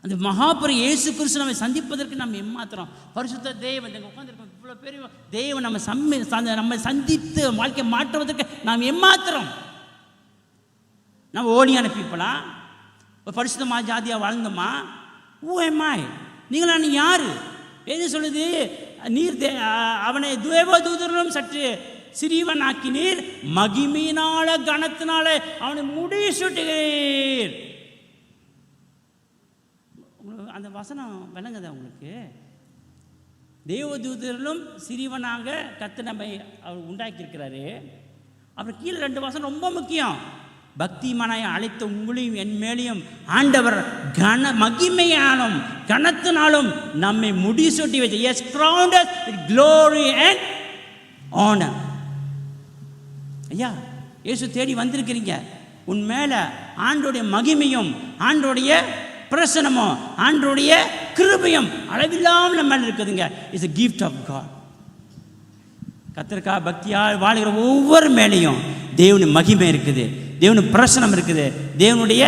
அந்த மகாபுர இயேசு கிறிஸ்து நம்மை சந்திப்பதற்கு நாம் ஏமாத்துறோம். பரிசுத்த தேவன் உட்காந்துருக்கோம், இவ்வளோ பெரிய தேவன் நம்ம சந்தித்து வாழ்க்கை மாற்றுவதற்கு நாம் ஏமாத்துறோம். நம்ம ஓடியான பீப்புளா, பரிசுத்தமாக ஜாதியாக வாழ்ந்தோமா? ஊமாய் நீங்களான யாரு? எது சொல்லுது? நீர் அவனை தேவதூதர்களும் சற்று சிறியவன் ஆக்கினீர், மகிமையினால கனத்தினால அவனை முடிசூட்டுகிறீர். அந்த வசனம் விளங்குதா உங்களுக்கு? தேவதூதர்களும் சிறியவனாக கர்த்தர் நம்மை அவர் உண்டாக்கியிருக்கிறாரு. அப்புறம் கீழே 2 வசனம் ரொம்ப முக்கியம். பக்திமானாய் அழைத்த உங்களையும் என் மேலையும் ஆண்டவர் மகிமையாலும் கனத்தினாலும் நம்மை முடிசூட்டி வச்சு, yes, crowned us with glory and honor. ஐயா, இயேசு தேடி வந்திருக்கிறீங்க. உன் மேலே ஆண்டோடைய மகிமையும் ஆண்டோடைய பிரசனமும் ஆண்டோடைய கிருபையும் அளவில்லாமல் நம்ம மேலே இருக்குதுங்க. It's a gift of God. கர்த்தருக்காக பக்தியால் வாழ்கிற ஒவ்வொரு மேலேயும் தேவனுடைய மகிமை இருக்குது, தேவனுடைய பிரசனம் இருக்குது, தேவனுடைய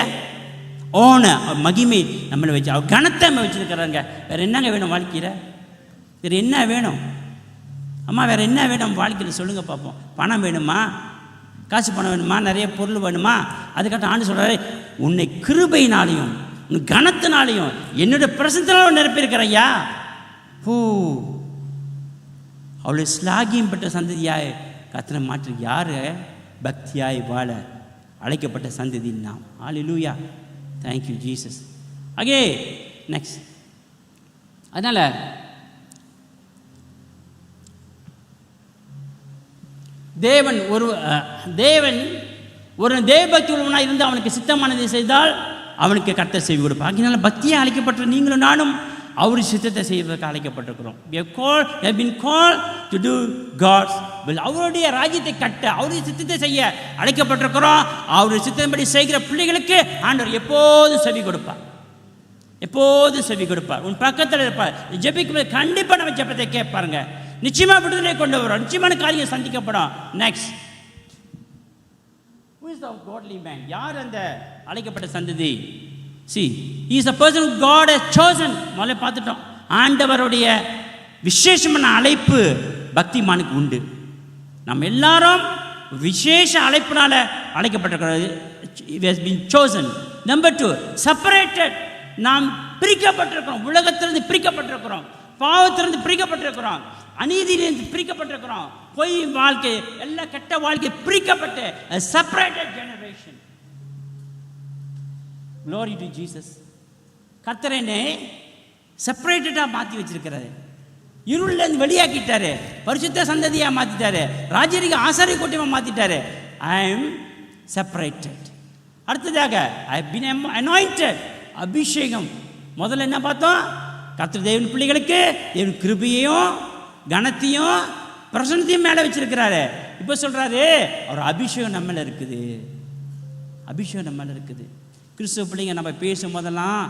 மகிமை நம்மளை வச்சு அவர் கனத்தை நம்ம வச்சுருக்கிறாங்க. வேறு என்னங்க வேணும் வாழ்க்கையில்? வேறு என்ன வேணும்? அம்மா, வேறு என்ன வேணும் வாழ்க்கையில் சொல்லுங்கள் பார்ப்போம். பணம் வேணுமா? காசு பணம் வேணுமா? நிறைய பொருள் வேணுமா? அதுக்காக ஆண்டு சொல்கிறாரு, உன்னை கிருபையினாலையும் உன் கனத்தினாலையும் என்னுடைய பிரசனத்தினாலும் நிரப்பியிருக்கிற ஐயா. அவளை ஸ்லாகியம் பெற்ற சந்ததியாய் கர்த்தரை மாற்றி யார்? பக்தியாய் வாழ அழைக்கப்பட்ட சந்ததி நாம். ஹல்லேலூயா, தேங்க்யூ ஜீசஸ். அகே நெக்ஸ்ட். அதனால் தேவன் ஒரு தேவபக்தி உள்ளவனாக இருந்து அவனுக்கு சித்தமானதை செய்தால் அவனுக்கு கர்த்தர் செய்து கொடுப்பார். அதனால பக்தியை அழைக்கப்பட்ட நீங்களும் நானும் அவர் சித்தத்தை செய்வதற்கு அழைக்கப்பட்டிருக்கிறோம். அவருடைய ராஜ்யத்தை கட்ட, அவருடைய சித்தத்தை செய்ய அழைக்கப்பட்டிருக்கிறோம். அவருடைய சித்தத்தின்படி செய்கிற பிள்ளைகளுக்கு ஆண்டவர் எப்போதும் செவி கொடுப்பார். உன் பக்கத்தில் இருப்பார். ஜெபிக்கும் கண்டிப்பாக நம்ம ஜெபத்தை கேட்பாருங்க. நிச்சயமா விடுதலை கொண்டு வரும், நிச்சயமான காரியம் சந்திக்கப்படும். Next, who is the godly man? யார் அந்த அழைக்கப்பட்ட சந்ததி? See, he is a person who God has chosen. முதல்ல பார்த்துட்டோம். ஆண்டவருடைய விசேஷமான அழைப்பு பக்திமானுக்கு உண்டு. நம்ம எல்லாரும் விசேஷ அழைப்பினால அழைக்கப்பட்டிருக்கிறது. He has been chosen. Number 2, separated. நாம் பிரிக்கப்பட்டிருக்கிறோம், உலகத்திலிருந்து பிரிக்கப்பட்டிருக்கிறோம், பாவத்திலிருந்து பிரிக்கப்பட்டிருக்கிறோம், அநீதியிலிருந்து பிரிக்கப்பட்டிருக்கிறோம், பொய் வாழ்க்கை, எல்லா கெட்ட வாழ்க்கை பிரிக்கப்பட்டு separated generation. Glory to Jesus. கர்த்தர் என்னை செப்பரேட்டடாக மாற்றி வச்சிருக்கிறாரு. இருளிலேருந்து வெளியாக்கிட்டாரு. பரிசுத்த சந்ததியாக மாற்றிட்டாரு. ராஜரிக ஆசாரிய கூட்டமாக மாற்றிட்டாரு. I am separated. அடுத்ததாக ஐ பின் அனாயிண்டட். அபிஷேகம். முதல்ல என்ன பார்த்தோம்? கர்த்தர் தேவன் பிள்ளைகளுக்கு தேவன் கிருபையையும் கனத்தையும் பிரசன்னத்தையும் மேலே வச்சிருக்கிறாரு. இப்போ சொல்கிறாரு அவர் அபிஷேகம் நம்ம மேலே இருக்குது. அபிஷேகம் நம்ம மேலே இருக்குது. கிறிஸ்துவ பிள்ளைங்க நம்ம பேசும் போதெல்லாம்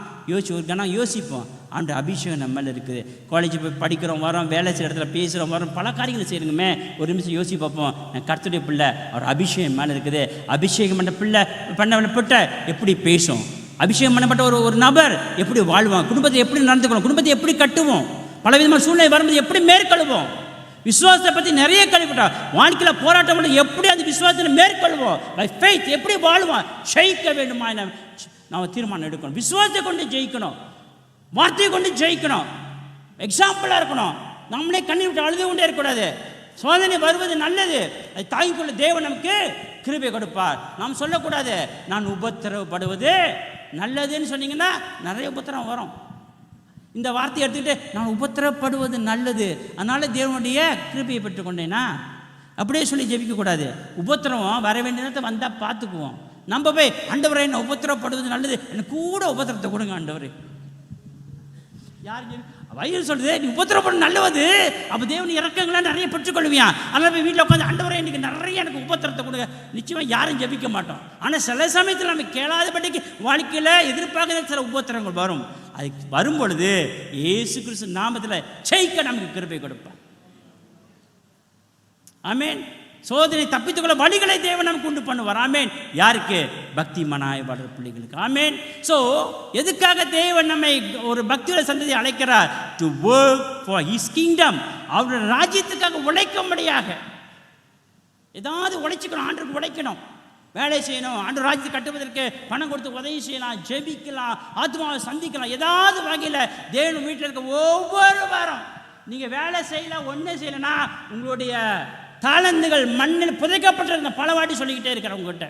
ஒரு கணம் யோசிப்போம், ஆண்டு அபிஷேகம் நம்ம மேலே இருக்குது. காலேஜ் போய் படிக்கிறோம், வரோம், வேலை செய்கிற இடத்துல பேசுகிறோம், வரோம், பல காரியங்களை செய்யணுமே. ஒரு நிமிஷம் யோசிச்சு பார்ப்போம், நான் கர்த்தருடைய பிள்ளை, அவர் அபிஷேகம் மேலே இருக்குது. அபிஷேகம் பண்ண பிள்ளை பண்ணப்பட்ட எப்படி பேசும், அபிஷேகம் பண்ணப்பட்ட ஒரு நபர் எப்படி வாழ்வான், குடும்பத்தை எப்படி நடந்துக்கணும், குடும்பத்தை எப்படி கட்டுவோம், பலவிதமான சூழ்நிலை வரும்போது எப்படி மேற்கொள்வோம். விசுவாசத்தை பற்றி நிறைய கழிப்பிட்டோம். வாழ்க்கையில் போராட்டம் எப்படி அந்த விசுவாசத்தில் மேற்கொள்வோம், பை ஃபெய்த் எப்படி வாழ்வோம். ஜெயிக்க வேண்டுமா நாம் தீர்மானம் எடுக்கணும். விசுவாசத்தை கொண்டு ஜெயிக்கணும், வார்த்தையை கொண்டு ஜெயிக்கணும், எக்ஸாம்பிளாக இருக்கணும். நம்மளே கண்ணீர் விட்டு அழுது கொண்டே இருக்கக்கூடாது. சோதனை வருவது நல்லது, அது தாங்கிக் கொள்ள தேவன் நமக்கு கிருபை கொடுப்பார். நாம் சொல்லக்கூடாது நான் உபத்திரவப்படுவது நல்லதுன்னு சொன்னீங்கன்னா நிறைய உபத்திரம் வரும். இந்த வார்த்தையை எடுத்துக்கிட்டு நான் உபத்திரப்படுவது நல்லது, அதனால தேவனுடைய கிருபையை பெற்றுக்கொண்டேனா அப்படியே சொல்லி ஜெபிக்கக்கூடாது. உபத்திரவம் வர வேண்டிய நேரத்தை வந்தால் பார்த்துக்குவோம். நம்ம போய் ஆண்டவரே என்ன உபத்திரப்படுவது நல்லது, எனக்கு கூட உபத்திரத்தை கொடுங்க ஆண்டவர். யார் வயிறு சொல்லுது நீ உபத்திரப்படும் நல்லது, அப்போ தேவன் இறக்கங்களாம் நிறைய பெற்றுக்கொள்வியான். அதனால் போய் வீட்டில் உட்காந்து ஆண்டவரே இன்னைக்கு நிறைய எனக்கு உபத்திரத்தை கொடுங்க, நிச்சயமாக யாரும் ஜெபிக்க மாட்டோம். ஆனால் சில சமயத்தில் நம்ம கேளாதபடிக்கு வாழ்க்கையில் எதிர்பார்க்காத சில உபத்திரங்கள் வரும். அது வரும் பொழுது இயேசு கிறிஸ்து நாமத்தில் ஜெயிக்க நமக்கு கிருபை கொடுப்பார். ஆமென். சோதனை தப்பித்துக்கொள்ள வழிகளை தேவன் நமக்கு உண்டு பண்ணுவார். ஆமென். யாருக்கு? பக்தி மனாய வாழ்ற பிள்ளைகளுக்கு. ஆமென். ஸோ எதுக்காக தேவன் நம்மை ஒரு பக்தியோட சந்ததியை அழைக்கிறார்? To work for his kingdom. அவருடைய ராஜ்யத்துக்காக உழைக்கும்படியாக. ஏதாவது உழைச்சிக்கணும், ஆண்டுக்கு உழைக்கணும், வேலை செய்யணும், ஆண்டு ராஜ்யத்தை கட்டுவதற்கு பணம் கொடுத்து உதவி செய்யலாம், ஜெபிக்கலாம், ஆத்மாவை சந்திக்கலாம். ஏதாவது வகையில் தேவன் வீட்டில் இருக்க ஒவ்வொரு வாரம் நீங்கள் வேலை செய்யலாம், ஒன்றும் செய்யலைன்னா உங்களுடைய தாளந்துகள் மண்ணில் புதைக்கப்பட்டிருந்த பல வாட்டி சொல்லிக்கிட்டே இருக்கிறேன் உங்கள்கிட்ட.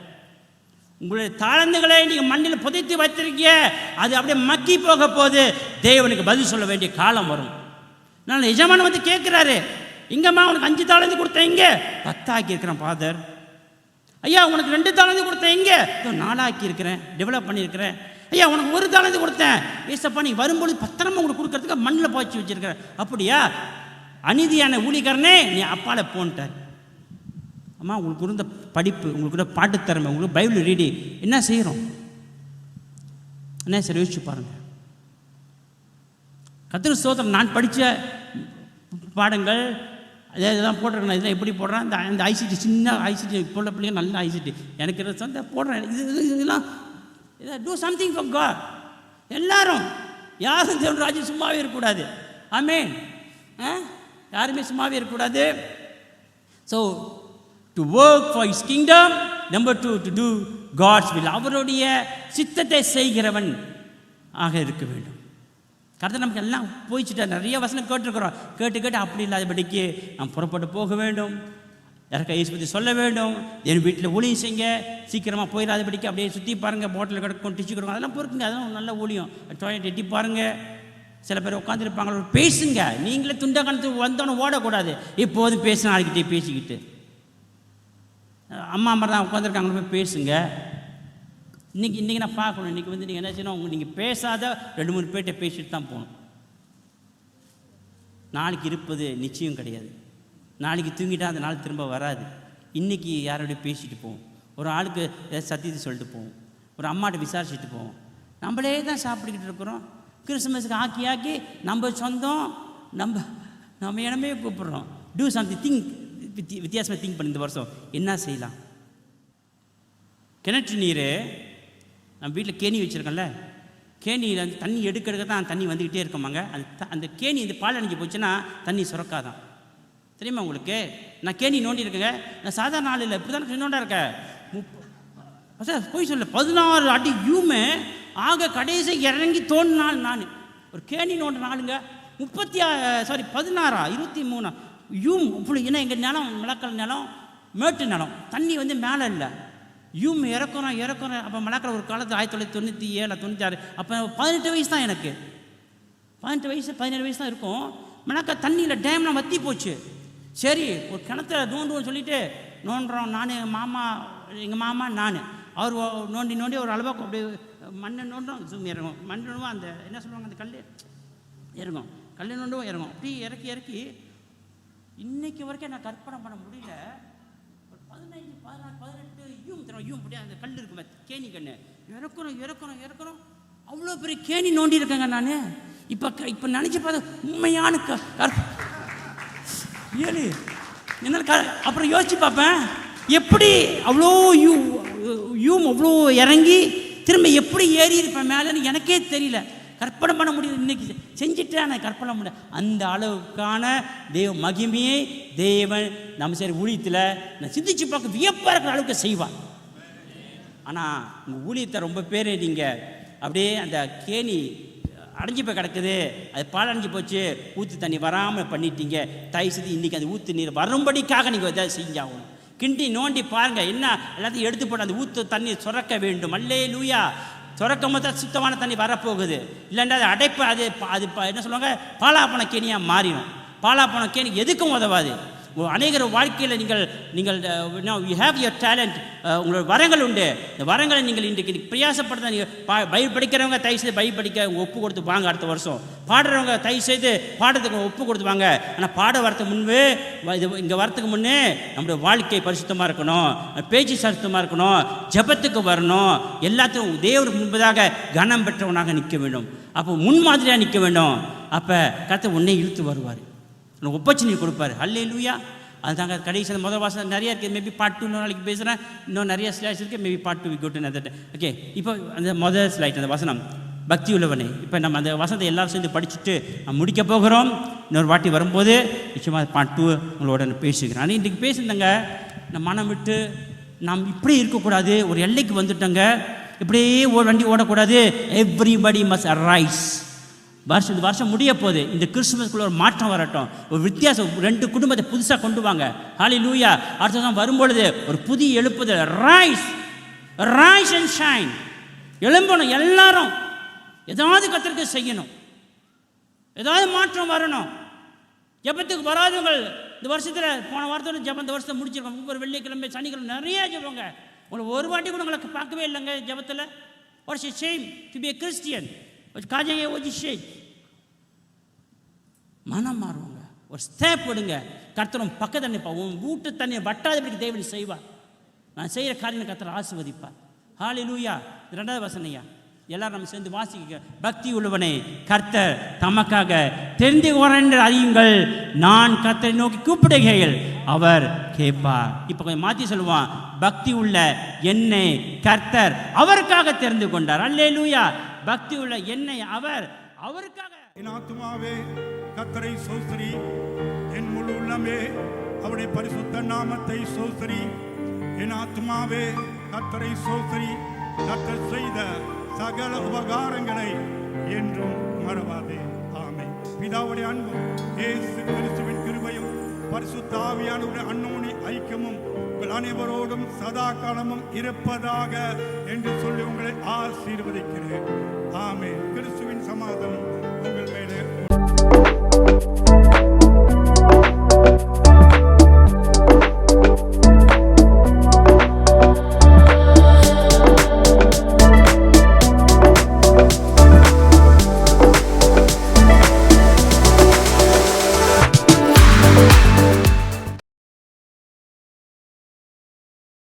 உங்களுடைய தாளந்துகளை நீங்கள் மண்ணில் புதைத்து வைத்திருக்கீங்க, அது அப்படியே மக்கி போக போது தேவனுக்கு பதில் சொல்ல வேண்டிய காலம் வரும். நான் எஜமான வந்து கேட்குறாரு, இங்கம்மா உனக்கு 5 தாளந்து கொடுத்தேன், இங்கே 10 ஆக்கியிருக்கிறேன் ஃபாதர். ஐயா உனக்கு 2 தாளந்து கொடுத்தேன், இங்கே 4 ஆக்கியிருக்கிறேன், டெவலப் பண்ணியிருக்கிறேன். ஐயா உனக்கு 1 தாளந்து கொடுத்தேன், ஏசப்பா நீ வரும்போது பத்திரமா உங்களுக்கு கொடுக்கறதுக்கு மண்ணில் பாய்ச்சி வச்சிருக்கிறேன். அப்படியா? அநீதியான ஊழியக்காரனே நீ அப்பால போன்ட்டார். அம்மா உங்களுக்கு இருந்த படிப்பு, உங்களுக்கு இருந்த பாட்டு திறமை, உங்களுக்கு பைபிள் ரீடி என்ன செய்கிறோம்? என்ன சரி யோசிச்சு பாருங்கள். கர்த்தர் ஸ்தோத்திரம். நான் படித்த பாடங்கள் இதெல்லாம் போட்டிருக்கேன். இதெல்லாம் எப்படி போடுறேன்? இந்த ஐசிடி, சின்ன ஐசிடி, இப்போ உள்ள பிள்ளைங்க நல்ல ஐசிடி எனக்கு சொந்த போடுறேன். இதெல்லாம் டூ சம்திங் ஃபார் காட். எல்லாரும் யாரும் தேவன் ராஜ்யம் சும்மாவே இருக்கக்கூடாது. ஆமென். யாருமே சும்மாவே இருக்கக்கூடாது. So to work for his kingdom. Number 2 to do God's will. அவருடைய சித்தத்தை செய்கிறவன் ஆக இருக்க வேண்டும். கர்த்தர் நமக்கு எல்லாம் போயிச்சுட்டா. நிறைய வசனம் கேட்டுருக்குறோம். கேட்டு அப்படி இல்லாதபடிக்கு நாம் புறப்பட்டு போக வேண்டும். யாருக்கா இயேசு பற்றி சொல்ல வேண்டும். என் வீட்டில் ஊழியம் செய்யுங்க, சீக்கிரமாக போயிடாதபடிக்கு அப்படியே சுற்றி பாருங்கள், போட்டில் கிடக்கும், டிச்சு கிடக்கும், அதெல்லாம் பொறுக்குங்க. அதெல்லாம் நல்ல ஊழியம். டாய்லெட் எட்டி பாருங்கள். சில பேர் உட்காந்துருப்பாங்க, பேசுங்க. நீங்களே துண்டை கணத்து வந்தோன்னு ஓடக்கூடாது. இப்போது பேசினா ஆளுக்கிட்டே பேசிக்கிட்டு அம்மா அம்மா தான் உட்காந்துருக்காங்க, போய் பேசுங்க. இன்றைக்கி நான் பார்க்கணும். இன்றைக்கி வந்து நீங்கள் என்ன செய்யணும்? நீங்கள் பேசாத 2-3 பேர்கிட்ட பேசிட்டு தான் போகணும். நாளைக்கு இருப்பது நிச்சயம் கிடையாது. நாளைக்கு தூங்கிட்டா அந்த நாள் திரும்ப வராது. இன்றைக்கி யாரோடய பேசிட்டு போவோம். ஒரு ஆளுக்கு ஏதாவது சத்தியத்தை சொல்லிட்டு போவோம். ஒரு அம்மாட்ட விசாரிச்சுட்டு போவோம். நம்மளே தான் சாப்பிட்டுக்கிட்டு இருக்கிறோம். கிறிஸ்துமஸுக்கு ஆக்கி நம்ம சொந்தம், நம்ம இடமே கூப்பிட்றோம். டூ சம்திங், திங்க், வித்தியாசமாக திங்க் பண்ணி இந்த வருஷம் என்ன செய்யலாம். கிணற்று நீர் நம்ம வீட்டில் கேணி வச்சுருக்கோம்ல, கேணியில் வந்து தண்ணி எடுக்க தான் தண்ணி வந்துக்கிட்டே இருக்கோமாங்க. அந்த கேணி இந்த பால் அணிஞ்சு போச்சுன்னா தண்ணி சுரக்காதான். தெரியுமா உங்களுக்கு? நான் கேணி நோண்டி இருக்கேங்க. நான் சாதாரண ஆள் இல்லை, இப்படி தான் நோண்டா இருக்கேன். போய் சொல்ல 16 அடி யூமே ஆக கடைசி இறங்கி தோண்டினால் நான் ஒரு கேணி நோண்ட நாளுங்க. 23 யூம் இப்படி. ஏன்னா எங்கள் நிலம் மிளக்கல் நிலம், மேட்டு நிலம், தண்ணி வந்து மேலே இல்லை. இறக்குறோம். அப்போ மலாக்கிற ஒரு காலத்தில் 1997 96, அப்போ 18 வயசு தான் எனக்கு. 18 வயசு 17 வயசு தான் இருக்கும். மலாக்கா தண்ணியில் டேம்லாம் வற்றி போச்சு. சரி ஒரு கிணத்துல நோண்டுவோன்னு சொல்லிட்டு நோண்டுறோம். நான் எங்கள் மாமா நான் அவர் நோண்டி ஒரு அளவாக்கு அப்படியே மண்ணை நோண்டுறோம், ஜூம் இறங்கும். மண் நோண்டுவோம், அந்த என்ன சொல்லுவாங்க, அந்த கல் இறங்கும், கல் நோண்டுவோம் இறங்கும். அப்படி இறக்கி இன்னைக்கு வரைக்கும் நான் கற்பனை பண்ண முடியல. ஒரு 15, 16, 18 யூம் அப்படியே அந்த கல் இருக்குமே, கேணி கண்ணு இறக்கணும். அவ்வளோ பெரிய கேணி நோண்டி இருக்கேங்க நான். இப்போ நினச்சி பார்த்தா உண்மையான ஏழு என்னால் அப்புறம் யோசிச்சு பார்ப்பேன், எப்படி அவ்வளோ யூம் அவ்வளோ இறங்கி திரும்ப எப்படி ஏறி இருப்பேன் மேலேன்னு எனக்கே தெரியல. கற்பனை பண்ண முடியுது. இன்னைக்கு செஞ்சுட்டு நான் கற்பனை முடியல. அந்த அளவுக்கான தேவ மகிமையை தேவன் நம்ம சரி ஊழியத்தில் நான் சிந்திச்சு பார்க்க வியப்பாக இருக்கிற அளவுக்கு செய்வான். ஆனால் உங்கள் ஊழியத்தை ரொம்ப பேர் நீங்கள் அப்படியே அந்த கேணி அடைஞ்சி போய் கிடக்குது, அது பாலடைஞ்சு போச்சு, ஊற்று தண்ணி வராமல் பண்ணிட்டீங்க. தயவு செய்து இன்றைக்கி அந்த ஊற்று நீர் வரும்படிக்காக நீங்கள் எதாவது செஞ்சாகணும். கிண்டி நோண்டி பாருங்கள், என்ன எல்லாத்தையும் எடுத்து போட்டு அந்த ஊற்று தண்ணி சுரக்க வேண்டும். அல்லேலூயா. சுரக்கும் போது சுத்தமான தண்ணி வரப்போகுது. இல்லைன்னா அது அடைப்பு, அது என்ன சொல்லுவாங்க, பாலாப்பன கேணியாக மாறிடும். பாலாப்பன கேணி எதுக்கும் உதவாது. அநேகர் வாழ்க்கையில் நீங்கள் யூ ஹேவ் யுவர் டேலண்ட், உங்களோட வரங்கள் உண்டு. இந்த வரங்களை நீங்கள் இன்றைக்கு பிரயாசப்படுத்த. நீங்கள் பைபிள் படிக்கிறவங்க தயவு செய்து பைபிள் படிக்க ஒப்பு கொடுத்து வாங்க. அடுத்த வருஷம் பாடுறவங்க தயவு செய்து பாடுறதுக்கு ஒப்பு கொடுத்து வாங்க. ஆனால் பாட வரத்துக்கு முன்பு இங்கே வரத்துக்கு முன்னே நம்முடைய வாழ்க்கை பரிசுத்தமாக இருக்கணும், பேச்சு சுத்தமாக இருக்கணும், ஜெபத்துக்கு வரணும், எல்லாத்தையும் தேவருக்கு முன்பதாக கனம் பெற்றவனாக நிற்க வேண்டும். அப்போ முன்மாதிரியாக நிற்க வேண்டும். அப்போ கர்த்தர் உன்னை இழுத்து வருவார், ஒப்பர்ச்சுனிட்டி கொடுப்பாரு. அல்லேலூயா. அதுதாங்க கடைசி முதல் வாசம் நிறைய இருக்குது. மேபி பார்ட் 2 நாளைக்கு பேசுகிறேன். இன்னும் நிறைய ஸ்லைட்ஸ் இருக்குது. Maybe part 2 we go to another day. Okay, இப்போ அந்த முதல் ஸ்லைட் அந்த வசனம் பக்தி உள்ளவனே. இப்போ நம்ம அந்த வசனத்தை எல்லாரும் சேர்ந்து படிச்சுட்டு நம்ம முடிக்க போகிறோம். இன்னொரு வாட்டி வரும்போது நிச்சயமாக பார்ட் 2 உங்களோட பேசிக்கிறேன். ஆனால் இன்றைக்கு பேசியிருந்தேங்க, நம்ம மனம் விட்டு நாம் இப்படி இருக்கக்கூடாது. ஒரு எல்லைக்கு வந்துட்டோங்க. இப்படியே வண்டி ஓடக்கூடாது. Everybody must arise. இந்த வருஷம் முடிய போகுது. இந்த கிறிஸ்துமஸ்க்குள்ள ஒரு மாற்றம் வரட்டும், ஒரு வித்தியாசம். 2 குடும்பத்தை புதுசாக கொண்டு வாங்க. ஹல்லேலூயா. அடுத்த வருஷம் வரும்பொழுது ஒரு புதிய எழுப்புதல். Rise and shine. எழும்பணும். எல்லாரும் ஏதாவது கர்த்தருக்கு செய்யணும், ஏதாவது மாற்றம் வரணும். ஜெபத்துக்கு வராதவங்க இந்த வருஷத்தில் போன வாரத்தோட ஜெபம் இந்த வருஷத்தை முடிச்சிருக்கோம். ஒவ்வொரு வெள்ளிக்கிழமை சனிக்கிழமை நிறைய ஜெபங்க. உங்களை ஒரு வாட்டி கூட உங்களுக்கு பார்க்கவே இல்லைங்க ஜெபத்தில். What's a shame to be a Christian. மனம் மாறுவாங்க. ஒரு ஸ்டெப் விடுங்க. கர்த்தரும் பக்கத்து நிற்பா. உன் வீட்டு தண்ணியை வட்டாதபடிக்கு தேவன் செய்வார். நான் செய்கிற காரியம் கர்த்தர் ஆசீர்வதிப்பார். ஹல்லேலூயா. 2வது வசனையா எல்லாரும் நம்ம சேர்ந்து வாசிக்க. பக்தி உள்ளவனே, கர்த்தர் தமக்காக தெரிந்து கொண்டு அறியுங்கள். நான் கர்த்தரை நோக்கி கூப்பிடுகையில் அவர் கேட்பார். இப்போ கொஞ்சம் மாற்றி சொல்லுவான். பக்தி உள்ள என்னை கர்த்தர் அவருக்காக தெரிந்து கொண்டார். அல்லேலூயா. பக்தி உள்ள என்னை அவருக்காக. என் ஆத்துமாவே கர்த்தரை ஸ்தோத்திரி, என் முழு உள்ளமே அவருடைய பரிசுத்த நாமத்தை ஸ்தோத்திரி. என் ஆத்துமாவே கர்த்தரை ஸ்தோத்திரி, கர்த்தர் செய்த சகல உபகாரங்களை என்றும் மறவாதே. ஆமென். பிதாவுடைய அன்பும் இயேசு கிறிஸ்துவின் கிருபையும் பரிசுத்த ஆவியானவருடைய அன்யோன்ய ஐக்கியமும் உங்கள் அனைவரோடும் சதா காலமும் இருப்பதாக என்று சொல்லி உங்களை ஆசீர்வதிக்கிறேன். ஆமென். கிறிஸ்துவின் சமாதானம் உங்கள் மேலே